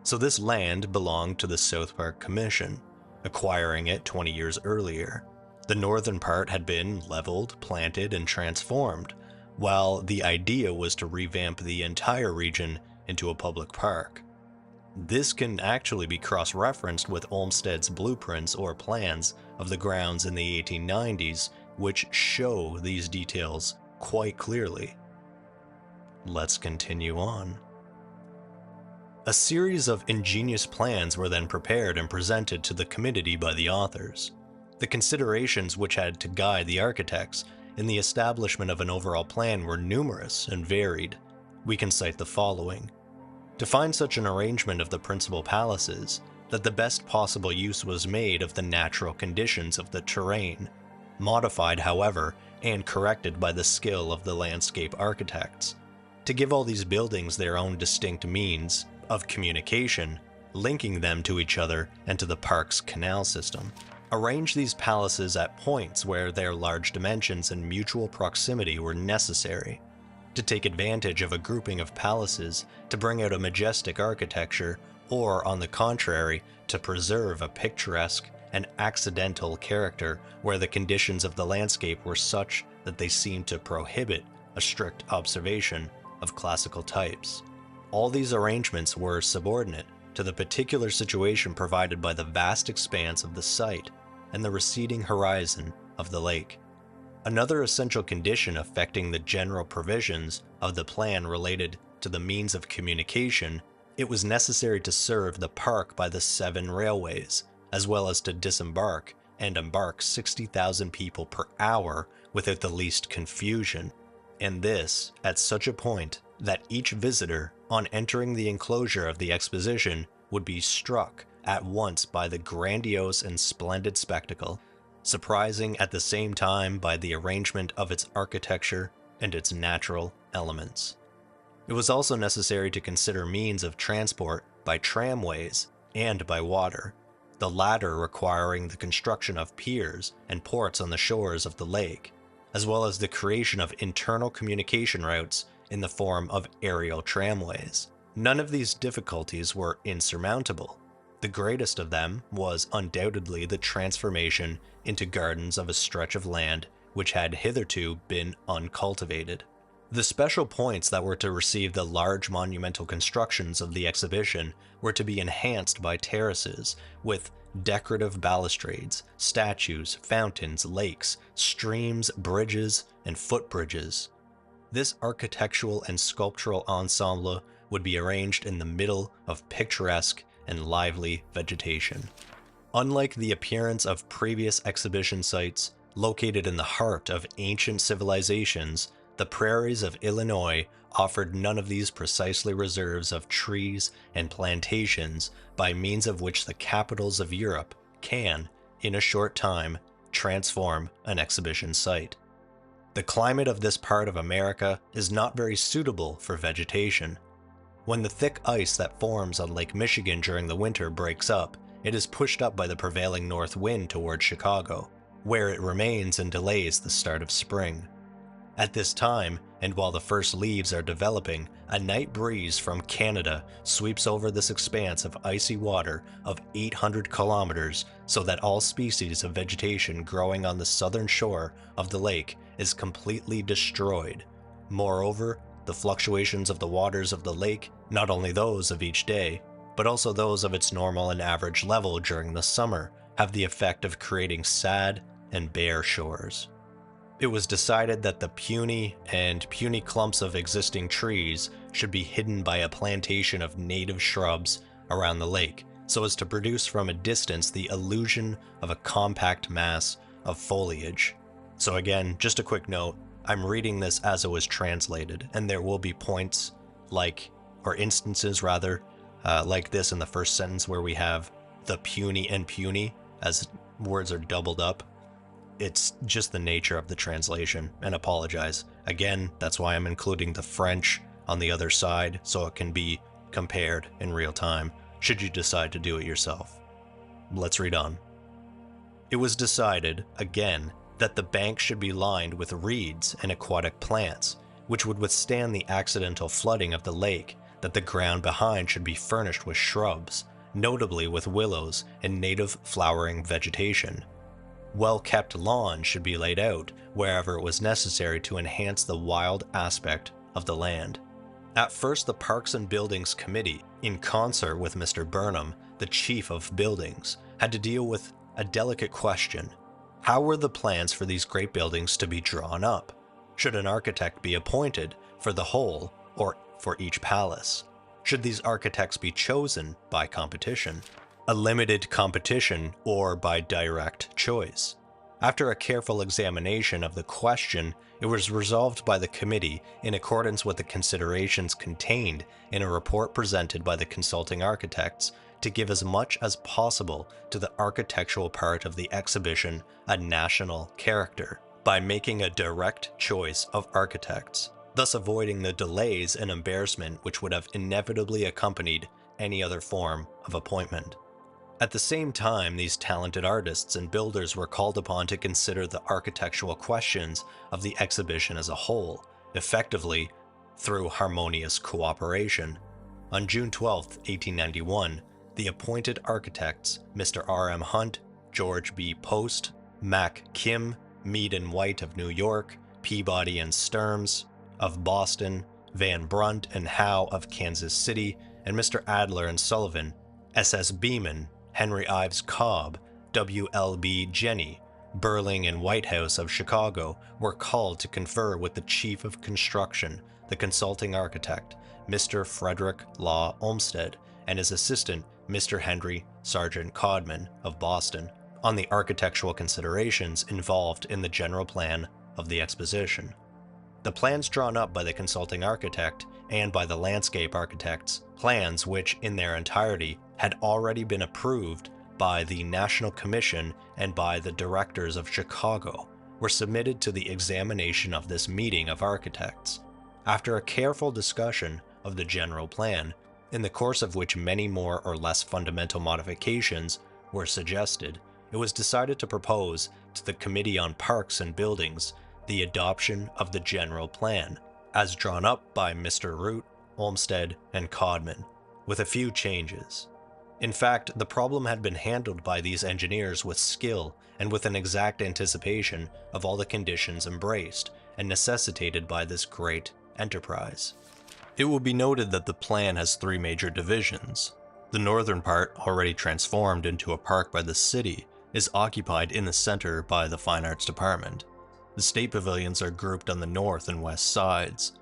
So this land belonged to the South Park Commission, acquiring it 20 years earlier. The northern part had been leveled, planted, and transformed, while the idea was to revamp the entire region into a public park. This can actually be cross-referenced with Olmsted's blueprints or plans of the grounds in the 1890s, which show these details quite clearly. Let's continue on. A series of ingenious plans were then prepared and presented to the committee by the authors. The considerations which had to guide the architects in the establishment of an overall plan were numerous and varied. We can cite the following. To find such an arrangement of the principal palaces, that the best possible use was made of the natural conditions of the terrain, modified, however, and corrected by the skill of the landscape architects, to give all these buildings their own distinct means of communication, linking them to each other and to the park's canal system. Arrange these palaces at points where their large dimensions and mutual proximity were necessary, to take advantage of a grouping of palaces to bring out a majestic architecture, or, on the contrary, to preserve a picturesque and accidental character where the conditions of the landscape were such that they seemed to prohibit a strict observation of classical types. All these arrangements were subordinate to the particular situation provided by the vast expanse of the site and the receding horizon of the lake. Another essential condition affecting the general provisions of the plan related to the means of communication, it was necessary to serve the park by the 7 railways, as well as to disembark and embark 60,000 people per hour without the least confusion, and this at such a point that each visitor, on entering the enclosure of the exposition, would be struck at once by the grandiose and splendid spectacle, surprising at the same time by the arrangement of its architecture and its natural elements. It was also necessary to consider means of transport by tramways and by water, the latter requiring the construction of piers and ports on the shores of the lake, as well as the creation of internal communication routes in the form of aerial tramways. None of these difficulties were insurmountable. The greatest of them was undoubtedly the transformation into gardens of a stretch of land which had hitherto been uncultivated. The special points that were to receive the large monumental constructions of the exhibition were to be enhanced by terraces, with decorative balustrades, statues, fountains, lakes, streams, bridges, and footbridges. This architectural and sculptural ensemble would be arranged in the middle of picturesque and lively vegetation. Unlike the appearance of previous exhibition sites located in the heart of ancient civilizations, the prairies of Illinois offered none of these precisely reserves of trees and plantations by means of which the capitals of Europe can, in a short time, transform an exhibition site. The climate of this part of America is not very suitable for vegetation. When the thick ice that forms on Lake Michigan during the winter breaks up, it is pushed up by the prevailing north wind toward Chicago, where it remains and delays the start of spring. At this time, and while the first leaves are developing, a night breeze from Canada sweeps over this expanse of icy water of 800 kilometers, so that all species of vegetation growing on the southern shore of the lake is completely destroyed. Moreover, the fluctuations of the waters of the lake, not only those of each day, but also those of its normal and average level during the summer, have the effect of creating sad and bare shores. It was decided that the puny clumps of existing trees should be hidden by a plantation of native shrubs around the lake, so as to produce from a distance the illusion of a compact mass of foliage. So again, just a quick note, I'm reading this as it was translated, and there will be points instances like this in the first sentence where we have the puny and puny as words are doubled up. It's just the nature of the translation, and apologize. Again, that's why I'm including the French on the other side, so it can be compared in real time, should you decide to do it yourself. Let's read on. It was decided, again, that the bank should be lined with reeds and aquatic plants, which would withstand the accidental flooding of the lake, that the ground behind should be furnished with shrubs, notably with willows and native flowering vegetation. Well-kept lawns should be laid out wherever it was necessary to enhance the wild aspect of the land. At first, the Parks and Buildings Committee, in concert with Mr. Burnham, the chief of buildings, had to deal with a delicate question. How were the plans for these great buildings to be drawn up? Should an architect be appointed for the whole or for each palace? Should these architects be chosen by competition, a limited competition, or by direct choice? After a careful examination of the question, it was resolved by the committee, in accordance with the considerations contained in a report presented by the consulting architects, to give as much as possible to the architectural part of the exhibition a national character, by making a direct choice of architects, thus avoiding the delays and embarrassment which would have inevitably accompanied any other form of appointment. At the same time, these talented artists and builders were called upon to consider the architectural questions of the exhibition as a whole, effectively through harmonious cooperation. On June 12, 1891, the appointed architects, Mr. R.M. Hunt, George B. Post, Mac Kim, Mead and White of New York, Peabody and Stearns of Boston, Van Brunt and Howe of Kansas City, and Mr. Adler and Sullivan, S.S. Beeman, Henry Ives Cobb, W.L.B. Jenny, Burling and Whitehouse of Chicago were called to confer with the Chief of Construction, the consulting architect, Mr. Frederick Law Olmsted, and his assistant, Mr. Henry Sargent Codman of Boston, on the architectural considerations involved in the general plan of the exposition. The plans drawn up by the consulting architect and by the landscape architects, plans which in their entirety had already been approved by the National Commission and by the directors of Chicago, were submitted to the examination of this meeting of architects. After a careful discussion of the general plan, in the course of which many more or less fundamental modifications were suggested, it was decided to propose to the Committee on Parks and Buildings the adoption of the general plan, as drawn up by Mr. Root, Olmsted, and Codman, with a few changes. In fact, the problem had been handled by these engineers with skill and with an exact anticipation of all the conditions embraced and necessitated by this great enterprise. It will be noted that the plan has three major divisions. The northern part, already transformed into a park by the city, is occupied in the center by the Fine Arts Department. The state pavilions are grouped on the north and west sides,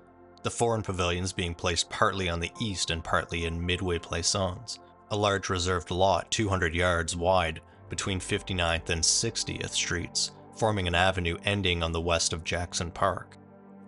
the foreign pavilions being placed partly on the east and partly in Midway Plaisance, a large reserved lot 200 yards wide between 59th and 60th Streets, forming an avenue ending on the west of Jackson Park.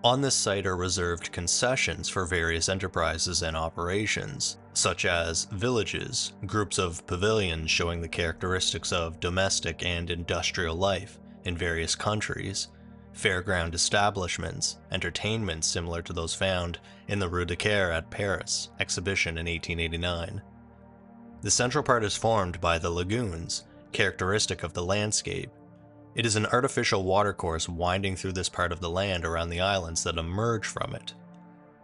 On this site are reserved concessions for various enterprises and operations, such as villages, groups of pavilions showing the characteristics of domestic and industrial life in various countries, fairground establishments, entertainments similar to those found in the Rue de Caire at Paris exhibition in 1889. The central part is formed by the lagoons, characteristic of the landscape. It is an artificial watercourse winding through this part of the land around the islands that emerge from it.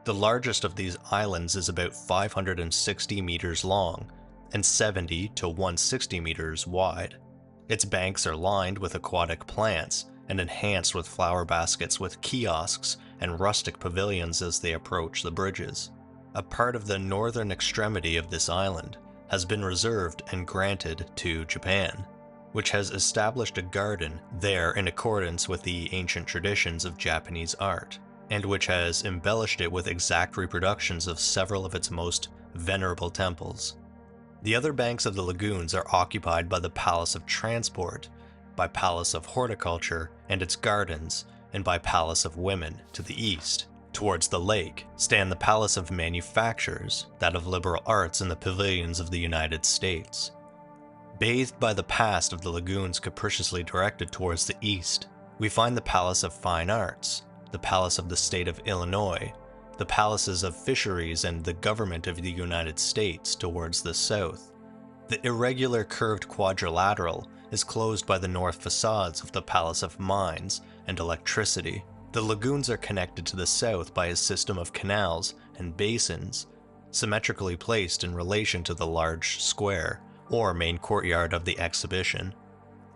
The largest of these islands is about 560 meters long and 70 to 160 meters wide. Its banks are lined with aquatic plants and enhanced with flower baskets with kiosks and rustic pavilions as they approach the bridges. A part of the northern extremity of this island has been reserved and granted to Japan, which has established a garden there in accordance with the ancient traditions of Japanese art, and which has embellished it with exact reproductions of several of its most venerable temples. The other banks of the lagoons are occupied by the Palace of Transport, by Palace of Horticulture and its gardens, and by Palace of Women to the east. Towards the lake stand the Palace of Manufactures, that of Liberal Arts, and the pavilions of the United States. Bathed by the past of the lagoons capriciously directed towards the east, we find the Palace of Fine Arts, the Palace of the State of Illinois, the Palaces of Fisheries and the Government of the United States towards the south. The irregular curved quadrilateral is closed by the north facades of the Palace of Mines and Electricity. The lagoons are connected to the south by a system of canals and basins, symmetrically placed in relation to the large square, or main courtyard of the exhibition.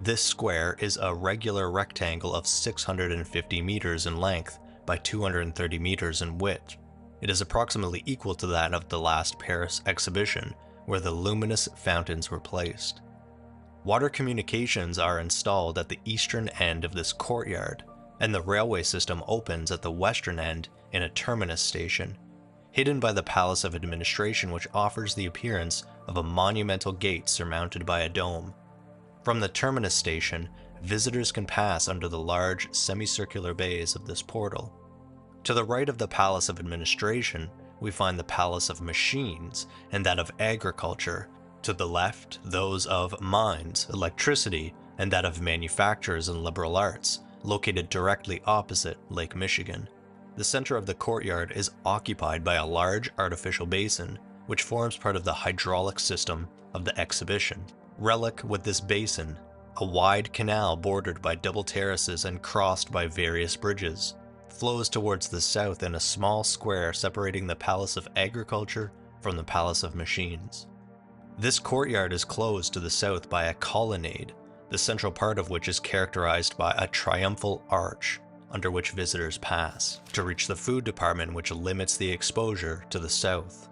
This square is a regular rectangle of 650 meters in length by 230 meters in width. It is approximately equal to that of the last Paris exhibition, where the luminous fountains were placed. Water communications are installed at the eastern end of this courtyard, and the railway system opens at the western end in a terminus station, hidden by the Palace of Administration, which offers the appearance of a monumental gate surmounted by a dome. From the terminus station, visitors can pass under the large semicircular bays of this portal. To the right of the Palace of Administration, we find the Palace of Machines and that of Agriculture. To the left, those of Mines, Electricity, and that of Manufactures and Liberal Arts, located directly opposite Lake Michigan. The center of the courtyard is occupied by a large artificial basin, which forms part of the hydraulic system of the exhibition. Relic with this basin, a wide canal bordered by double terraces and crossed by various bridges, flows towards the south in a small square separating the Palace of Agriculture from the Palace of Machines. This courtyard is closed to the south by a colonnade, the central part of which is characterized by a triumphal arch, under which visitors pass, to reach the food department, which limits the exposure to the south.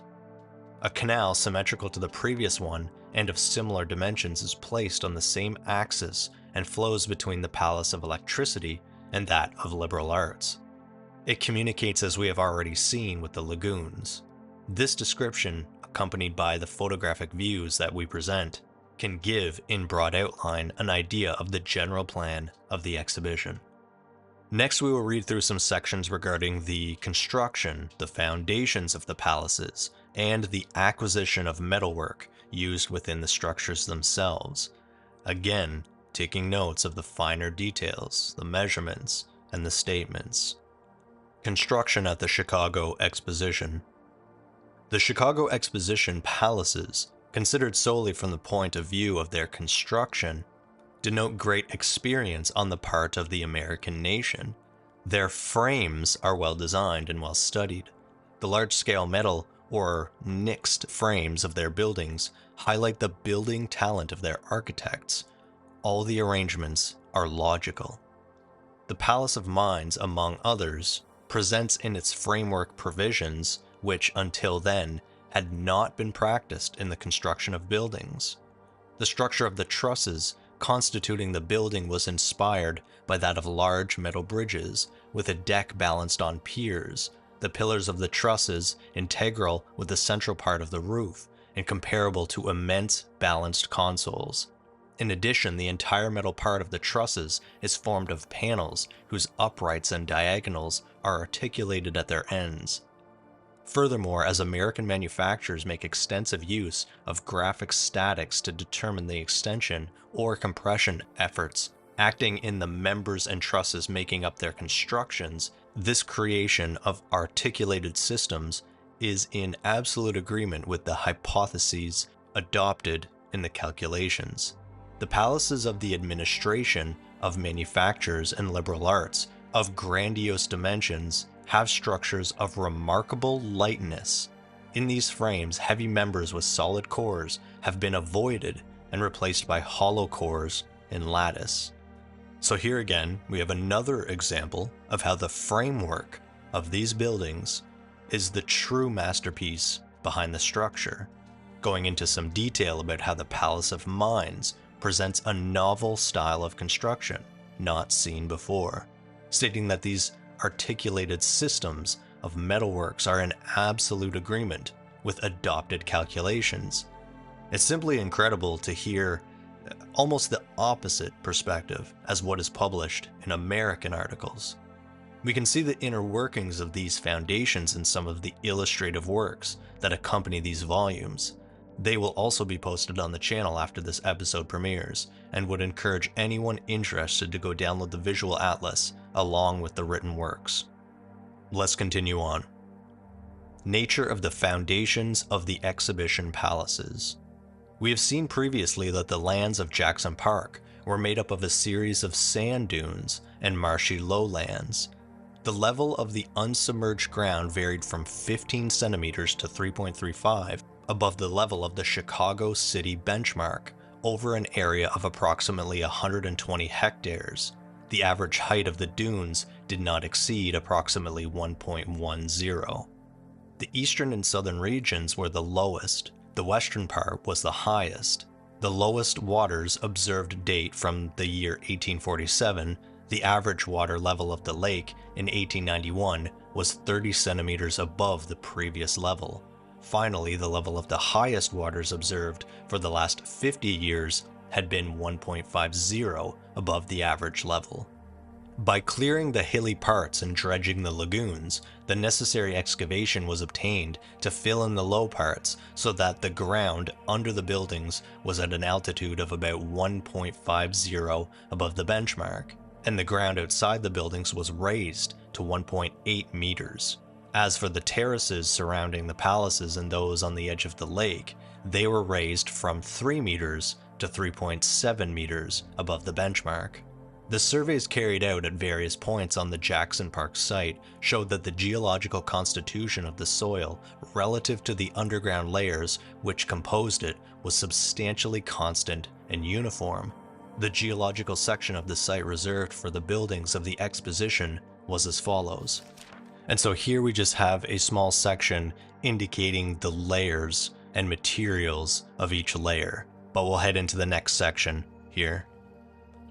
A canal symmetrical to the previous one and of similar dimensions is placed on the same axis and flows between the Palace of Electricity and that of Liberal Arts. It communicates, as we have already seen, with the lagoons. This description, accompanied by the photographic views that we present, can give, in broad outline, an idea of the general plan of the exhibition. Next, we will read through some sections regarding the construction, the foundations of the palaces, and the acquisition of metalwork used within the structures themselves. Again, taking notes of the finer details, the measurements, and the statements. Construction at the Chicago Exposition. The Chicago Exposition palaces, considered solely from the point of view of their construction, denote great experience on the part of the American nation. Their frames are well designed and well studied. The large-scale metal or nixed frames of their buildings highlight the building talent of their architects. All the arrangements are logical. The Palace of Mines, among others, presents in its framework provisions which until then had not been practiced in the construction of buildings. The structure of the trusses constituting the building was inspired by that of large metal bridges, with a deck balanced on piers, the pillars of the trusses integral with the central part of the roof, and comparable to immense balanced consoles. In addition, the entire metal part of the trusses is formed of panels whose uprights and diagonals are articulated at their ends. Furthermore, as American manufacturers make extensive use of graphic statics to determine the extension or compression efforts acting in the members and trusses making up their constructions, this creation of articulated systems is in absolute agreement with the hypotheses adopted in the calculations. The palaces of the administration, of manufactures and liberal arts, of grandiose dimensions, have structures of remarkable lightness. In these frames, heavy members with solid cores have been avoided and replaced by hollow cores in lattice. So here again, we have another example of how the framework of these buildings is the true masterpiece behind the structure, going into some detail about how the Palace of Mines presents a novel style of construction not seen before, stating that these articulated systems of metalworks are in absolute agreement with adopted calculations. It's simply incredible to hear almost the opposite perspective as what is published in American articles. We can see the inner workings of these foundations in some of the illustrative works that accompany these volumes. They will also be posted on the channel after this episode premieres, and would encourage anyone interested to go download the visual atlas along with the written works. Let's continue on. Nature of the foundations of the exhibition palaces. We have seen previously that the lands of Jackson Park were made up of a series of sand dunes and marshy lowlands. The level of the unsubmerged ground varied from 15 centimeters to 3.35 above the level of the Chicago City benchmark, over an area of approximately 120 hectares. The average height of the dunes did not exceed approximately 1.10. The eastern and southern regions were the lowest. The western part was the highest. The lowest waters observed date from the year 1847. The average water level of the lake in 1891 was 30 centimeters above the previous level. Finally, the level of the highest waters observed for the last 50 years had been 1.50 above the average level. By clearing the hilly parts and dredging the lagoons, the necessary excavation was obtained to fill in the low parts so that the ground under the buildings was at an altitude of about 1.50 above the benchmark, and the ground outside the buildings was raised to 1.8 meters. As for the terraces surrounding the palaces and those on the edge of the lake, they were raised from 3 meters to 3.7 meters above the benchmark. The surveys carried out at various points on the Jackson Park site showed that the geological constitution of the soil relative to the underground layers which composed it was substantially constant and uniform. The geological section of the site reserved for the buildings of the exposition was as follows. And so here we just have a small section indicating the layers and materials of each layer, but we'll head into the next section here.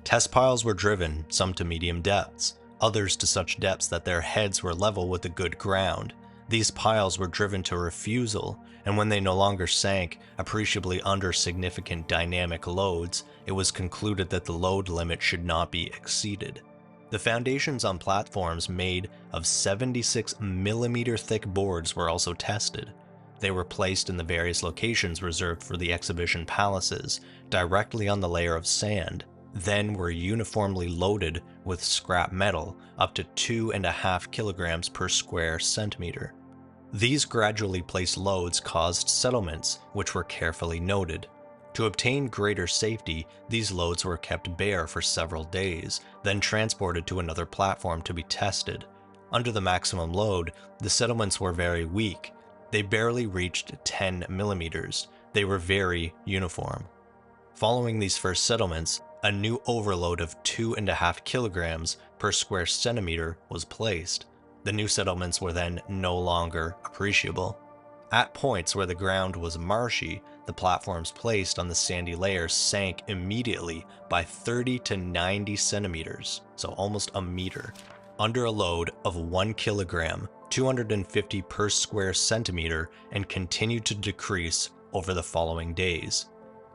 Test piles were driven, some to medium depths, others to such depths that their heads were level with the good ground. These piles were driven to refusal, and when they no longer sank appreciably under significant dynamic loads, it was concluded that the load limit should not be exceeded. The foundations on platforms made of 76mm thick boards were also tested. They were placed in the various locations reserved for the exhibition palaces, directly on the layer of sand, then were uniformly loaded with scrap metal up to 2.5 kilograms per square centimeter. These gradually placed loads caused settlements, which were carefully noted. To obtain greater safety, these loads were kept bare for several days, then transported to another platform to be tested. Under the maximum load, the settlements were very weak. They barely reached 10 millimeters. They were very uniform. Following these first settlements, a new overload of 2.5 kilograms per square centimeter was placed. The new settlements were then no longer appreciable. At points where the ground was marshy, the platforms placed on the sandy layer sank immediately by 30 to 90 centimeters, so almost a meter, under a load of 1 kilogram, 250 per square centimeter, and continued to decrease over the following days.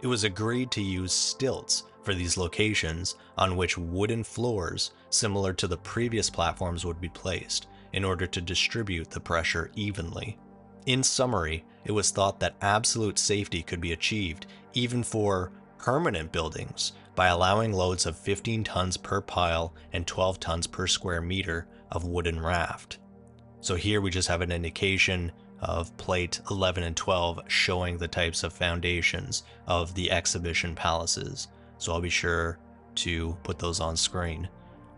It was agreed to use stilts for these locations on which wooden floors, similar to the previous platforms, would be placed in order to distribute the pressure evenly. In summary, it was thought that absolute safety could be achieved even for permanent buildings by allowing loads of 15 tons per pile and 12 tons per square meter of wooden raft. So here we just have an indication of plate 11 and 12 showing the types of foundations of the exhibition palaces. So I'll be sure to put those on screen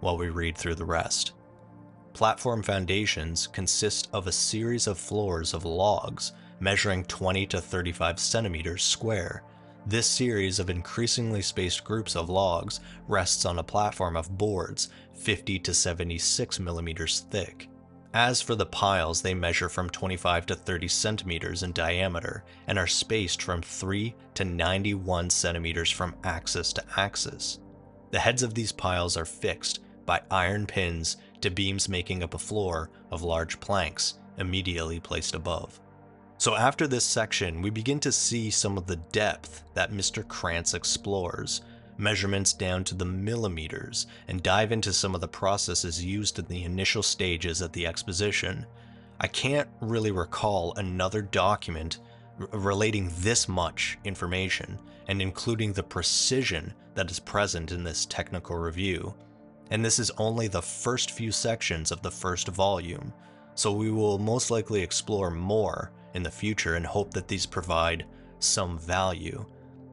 while we read through the rest. Platform foundations consist of a series of floors of logs measuring 20 to 35 centimeters square. This series of increasingly spaced groups of logs rests on a platform of boards 50 to 76 millimeters thick. As for the piles, they measure from 25 to 30 centimeters in diameter and are spaced from 3 to 91 centimeters from axis to axis. The heads of these piles are fixed by iron pins to beams making up a floor of large planks immediately placed above. So after this section, we begin to see some of the depth that Mr. Krantz explores, measurements down to the millimeters, and dive into some of the processes used in the initial stages at the exposition. I can't really recall another document relating this much information and including the precision that is present in this technical review. And this is only the first few sections of the first volume, so we will most likely explore more in the future and hope that these provide some value.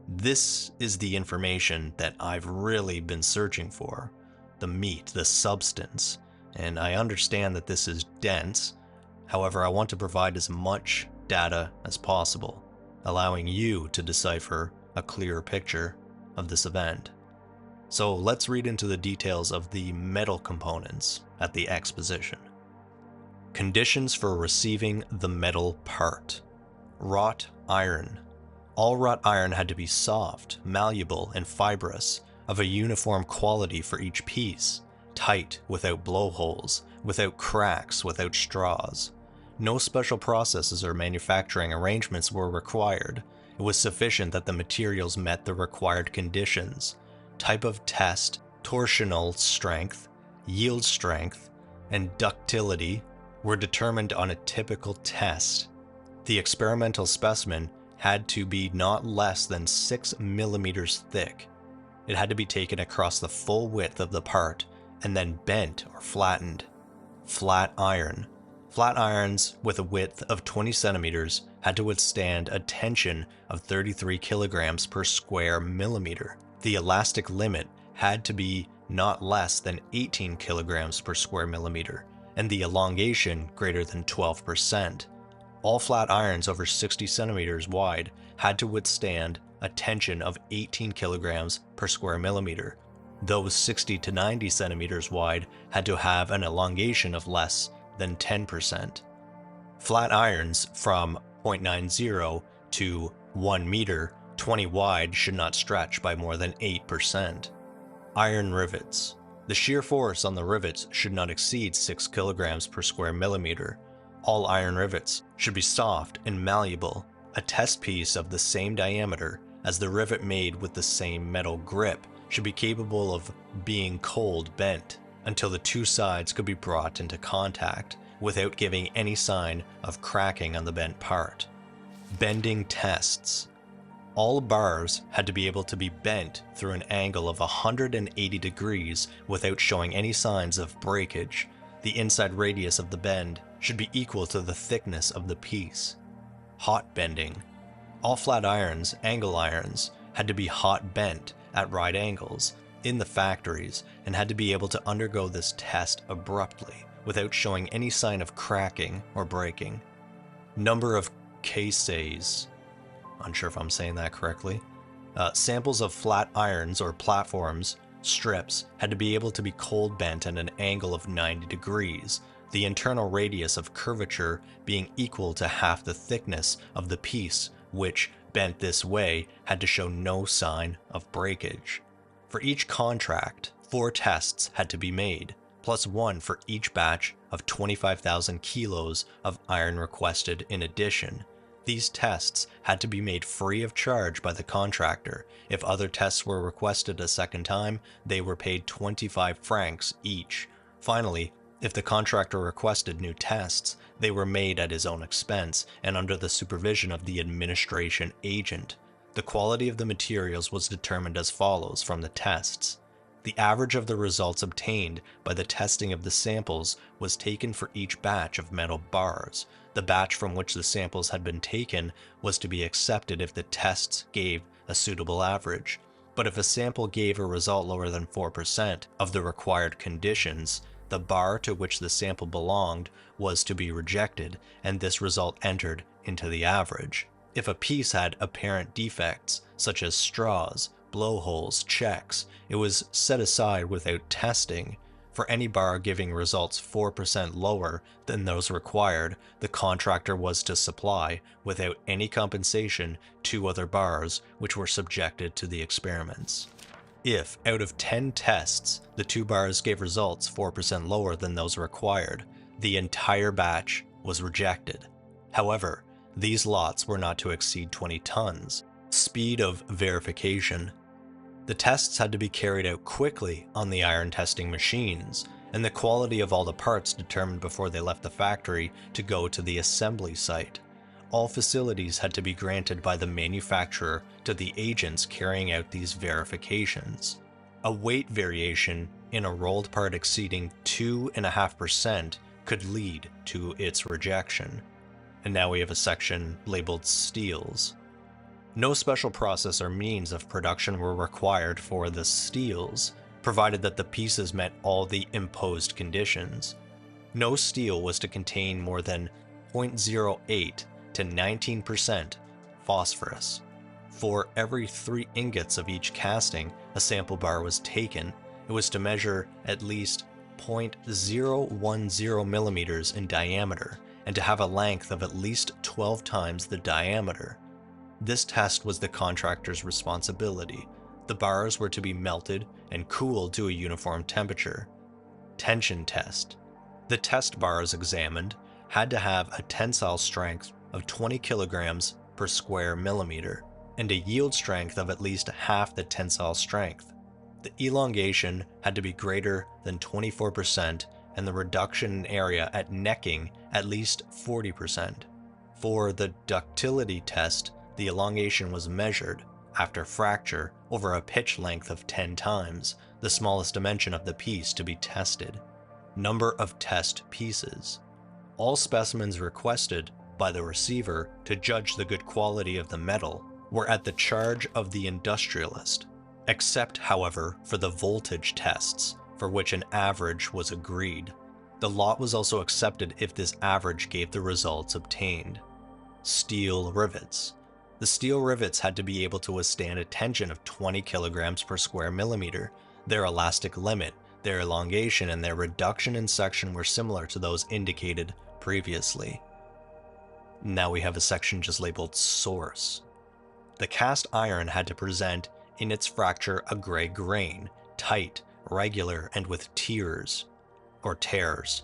This is the information that I've really been searching for, the meat, the substance, and I understand that this is dense. However, I want to provide as much data as possible, allowing you to decipher a clearer picture of this event. So let's read into the details of the metal components at the exposition. Conditions for receiving the metal part. Wrought iron. All wrought iron had to be soft, malleable, and fibrous, of a uniform quality for each piece, tight, without blowholes, without cracks, without straws. No special processes or manufacturing arrangements were required. It was sufficient that the materials met the required conditions. Type of test, torsional strength, yield strength, and ductility were determined on a typical test. The experimental specimen had to be not less than 6 millimeters thick. It had to be taken across the full width of the part and then bent or flattened. Flat iron. Flat irons with a width of 20 centimeters had to withstand a tension of 33 kilograms per square millimeter. The elastic limit had to be not less than 18 kilograms per square millimeter, and the elongation greater than 12%. All flat irons over 60 centimeters wide had to withstand a tension of 18 kilograms per square millimeter. Those 60 to 90 centimeters wide had to have an elongation of less than 10%. Flat irons from 0.90 to 1 meter 20 wide should not stretch by more than 8%. Iron rivets. The shear force on the rivets should not exceed 6 kilograms per square millimeter. All iron rivets should be soft and malleable. A test piece of the same diameter as the rivet made with the same metal grip should be capable of being cold bent until the two sides could be brought into contact without giving any sign of cracking on the bent part. Bending tests. All bars had to be able to be bent through an angle of 180 degrees without showing any signs of breakage. The inside radius of the bend should be equal to the thickness of the piece. Hot bending. All flat irons, angle irons, had to be hot bent at right angles in the factories and had to be able to undergo this test abruptly without showing any sign of cracking or breaking. Number of cases. Unsure if I'm saying that correctly. Samples of flat irons or platforms, strips, had to be able to be cold bent at an angle of 90 degrees, the internal radius of curvature being equal to half the thickness of the piece, which, bent this way, had to show no sign of breakage. For each contract, 4 tests had to be made, plus 1 for each batch of 25,000 kilos of iron requested in addition. These tests had to be made free of charge by the contractor. If other tests were requested a second time, they were paid 25 francs each. Finally, if the contractor requested new tests, they were made at his own expense and under the supervision of the administration agent. The quality of the materials was determined as follows from the tests. The average of the results obtained by the testing of the samples was taken for each batch of metal bars. The batch from which the samples had been taken was to be accepted if the tests gave a suitable average. But if a sample gave a result lower than 4% of the required conditions, the bar to which the sample belonged was to be rejected, and this result entered into the average. If a piece had apparent defects, such as straws, blowholes, checks, it was set aside without testing. For any bar giving results 4% lower than those required, the contractor was to supply, without any compensation, 2 other bars which were subjected to the experiments. If, out of 10 tests, the 2 bars gave results 4% lower than those required, the entire batch was rejected. However, these lots were not to exceed 20 tons. Speed of verification. The tests had to be carried out quickly on the iron testing machines, and the quality of all the parts determined before they left the factory to go to the assembly site. All facilities had to be granted by the manufacturer to the agents carrying out these verifications. A weight variation in a rolled part exceeding 2.5% could lead to its rejection. And now we have a section labeled steels. No special process or means of production were required for the steels, provided that the pieces met all the imposed conditions. No steel was to contain more than 0.08 to 19% phosphorus. For every 3 ingots of each casting, a sample bar was taken. It was to measure at least 0.010 millimeters in diameter and to have a length of at least 12 times the diameter. This test was the contractor's responsibility. The bars were to be melted and cooled to a uniform temperature. Tension test. The test bars examined had to have a tensile strength of 20 kilograms per square millimeter and a yield strength of at least half the tensile strength. The elongation had to be greater than 24% and the reduction in area at necking at least 40%. For the ductility test, the elongation was measured, after fracture, over a pitch length of 10 times, the smallest dimension of the piece to be tested. Number of test pieces. All specimens requested by the receiver to judge the good quality of the metal were at the charge of the industrialist, except, however, for the voltage tests, for which an average was agreed. The lot was also accepted if this average gave the results obtained. Steel rivets. The steel rivets had to be able to withstand a tension of 20 kilograms per square millimeter. Their elastic limit, their elongation, and their reduction in section were similar to those indicated previously. Now we have a section just labeled source. The cast iron had to present in its fracture a gray grain, tight, regular, and with tears, or tears.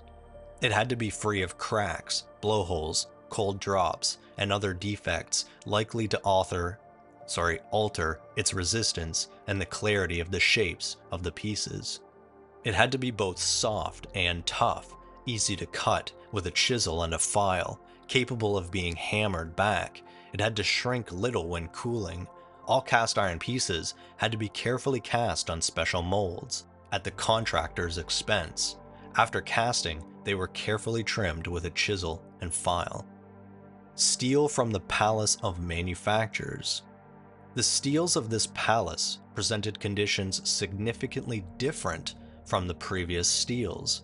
It had to be free of cracks, blowholes, cold drops, and other defects likely to alter its resistance and the clarity of the shapes of the pieces. It had to be both soft and tough, easy to cut with a chisel and a file, capable of being hammered back. It had to shrink little when cooling. All cast iron pieces had to be carefully cast on special molds, at the contractor's expense. After casting, they were carefully trimmed with a chisel and file. Steel from the Palace of Manufactures. The steels of this palace presented conditions significantly different from the previous steels.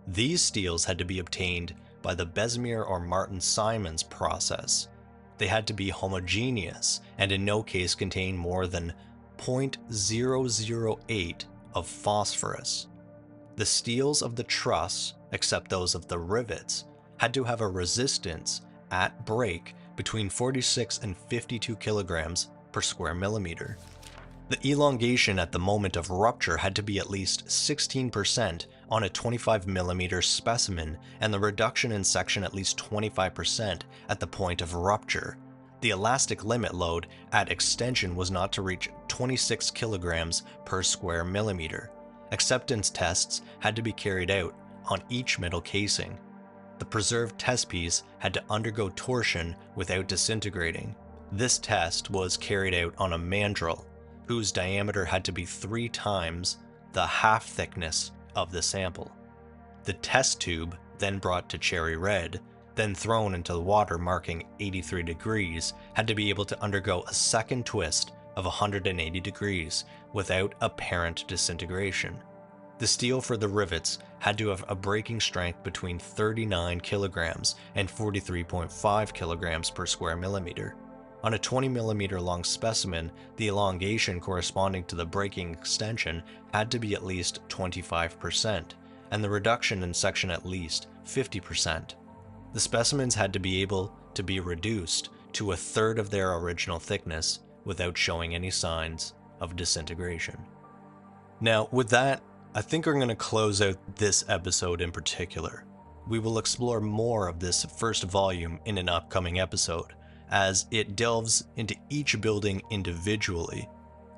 These steels had to be obtained by the Bessemer or Martin-Simons process. They had to be homogeneous and in no case contain more than 0.008 of phosphorus. The steels of the truss, except those of the rivets, had to have a resistance at break between 46 and 52 kilograms per square millimeter. The elongation at the moment of rupture had to be at least 16% on a 25 millimeter specimen, and the reduction in section at least 25% at the point of rupture. The elastic limit load at extension was not to reach 26 kilograms per square millimeter. Acceptance tests had to be carried out on each metal casing. The preserved test piece had to undergo torsion without disintegrating. This test was carried out on a mandrel, whose diameter had to be 3 times the half thickness of the sample. The test tube, then brought to cherry red, then thrown into the water marking 83 degrees, had to be able to undergo a second twist of 180 degrees without apparent disintegration. The steel for the rivets had to have a breaking strength between 39 kilograms and 43.5 kilograms per square millimeter. On a 20 millimeter long specimen, the elongation corresponding to the breaking extension had to be at least 25%, and the reduction in section at least 50%. The specimens had to be able to be reduced to a third of their original thickness without showing any signs of disintegration. Now, with that, I think we're going to close out this episode in particular. We will explore more of this first volume in an upcoming episode, as it delves into each building individually,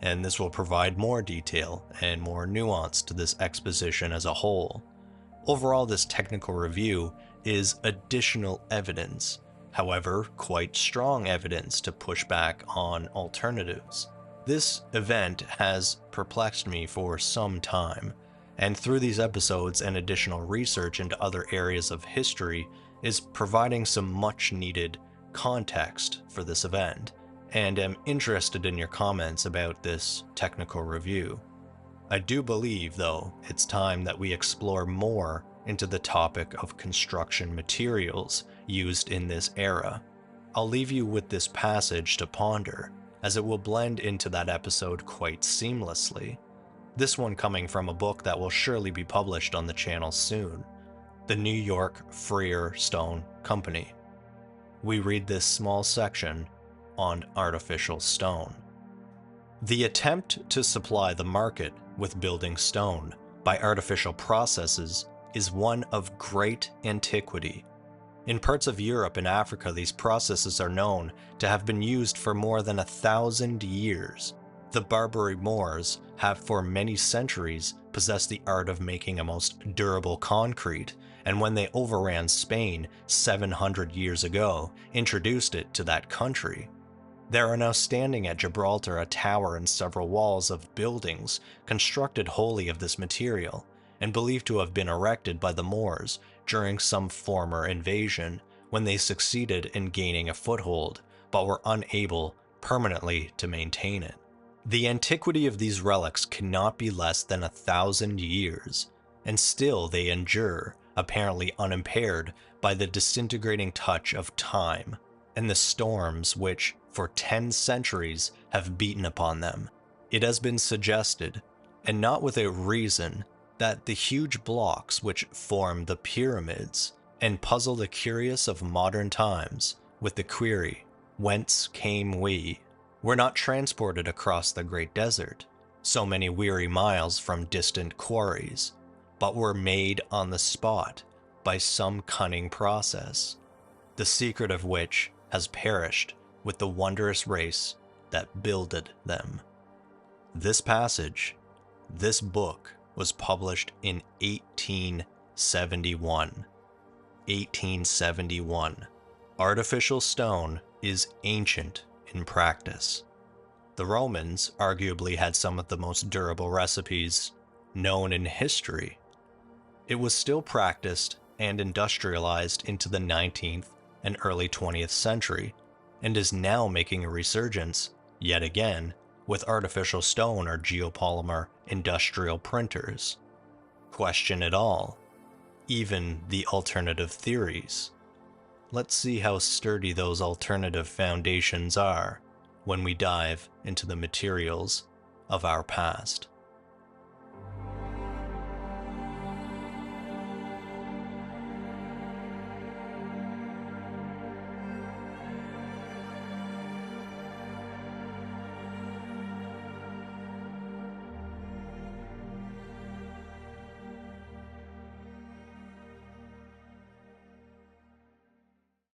and this will provide more detail and more nuance to this exposition as a whole. Overall, this technical review is additional evidence, however, quite strong evidence to push back on alternatives. This event has perplexed me for some time, and through these episodes and additional research into other areas of history is providing some much needed context for this event, and am interested in your comments about this technical review. I do believe, though, it's time that we explore more into the topic of construction materials used in this era. I'll leave you with this passage to ponder, as it will blend into that episode quite seamlessly. This one coming from a book that will surely be published on the channel soon, the New York Freer Stone Company. We read this small section on artificial stone. The attempt to supply the market with building stone by artificial processes is one of great antiquity. In parts of Europe and Africa, these processes are known to have been used for more than 1,000 years. The Barbary Moors have for many centuries possessed the art of making a most durable concrete, and when they overran Spain 700 years ago, introduced it to that country. There are now standing at Gibraltar a tower and several walls of buildings constructed wholly of this material, and believed to have been erected by the Moors during some former invasion, when they succeeded in gaining a foothold, but were unable permanently to maintain it. The antiquity of these relics cannot be less than 1,000 years, and still they endure, apparently unimpaired by the disintegrating touch of time, and the storms which, for 10 centuries, have beaten upon them. It has been suggested, and not without reason, that the huge blocks which form the pyramids, and puzzle the curious of modern times with the query, "Whence came we?" were not transported across the great desert, so many weary miles from distant quarries, but were made on the spot by some cunning process, the secret of which has perished with the wondrous race that builded them. This passage, this book, was published in 1871. 1871. Artificial stone is ancient in practice. The Romans arguably had some of the most durable recipes known in history. It was still practiced and industrialized into the 19th and early 20th century, and is now making a resurgence, yet again, with artificial stone or geopolymer industrial printers. Question it all, even the alternative theories. Let's see how sturdy those alternative foundations are when we dive into the materials of our past.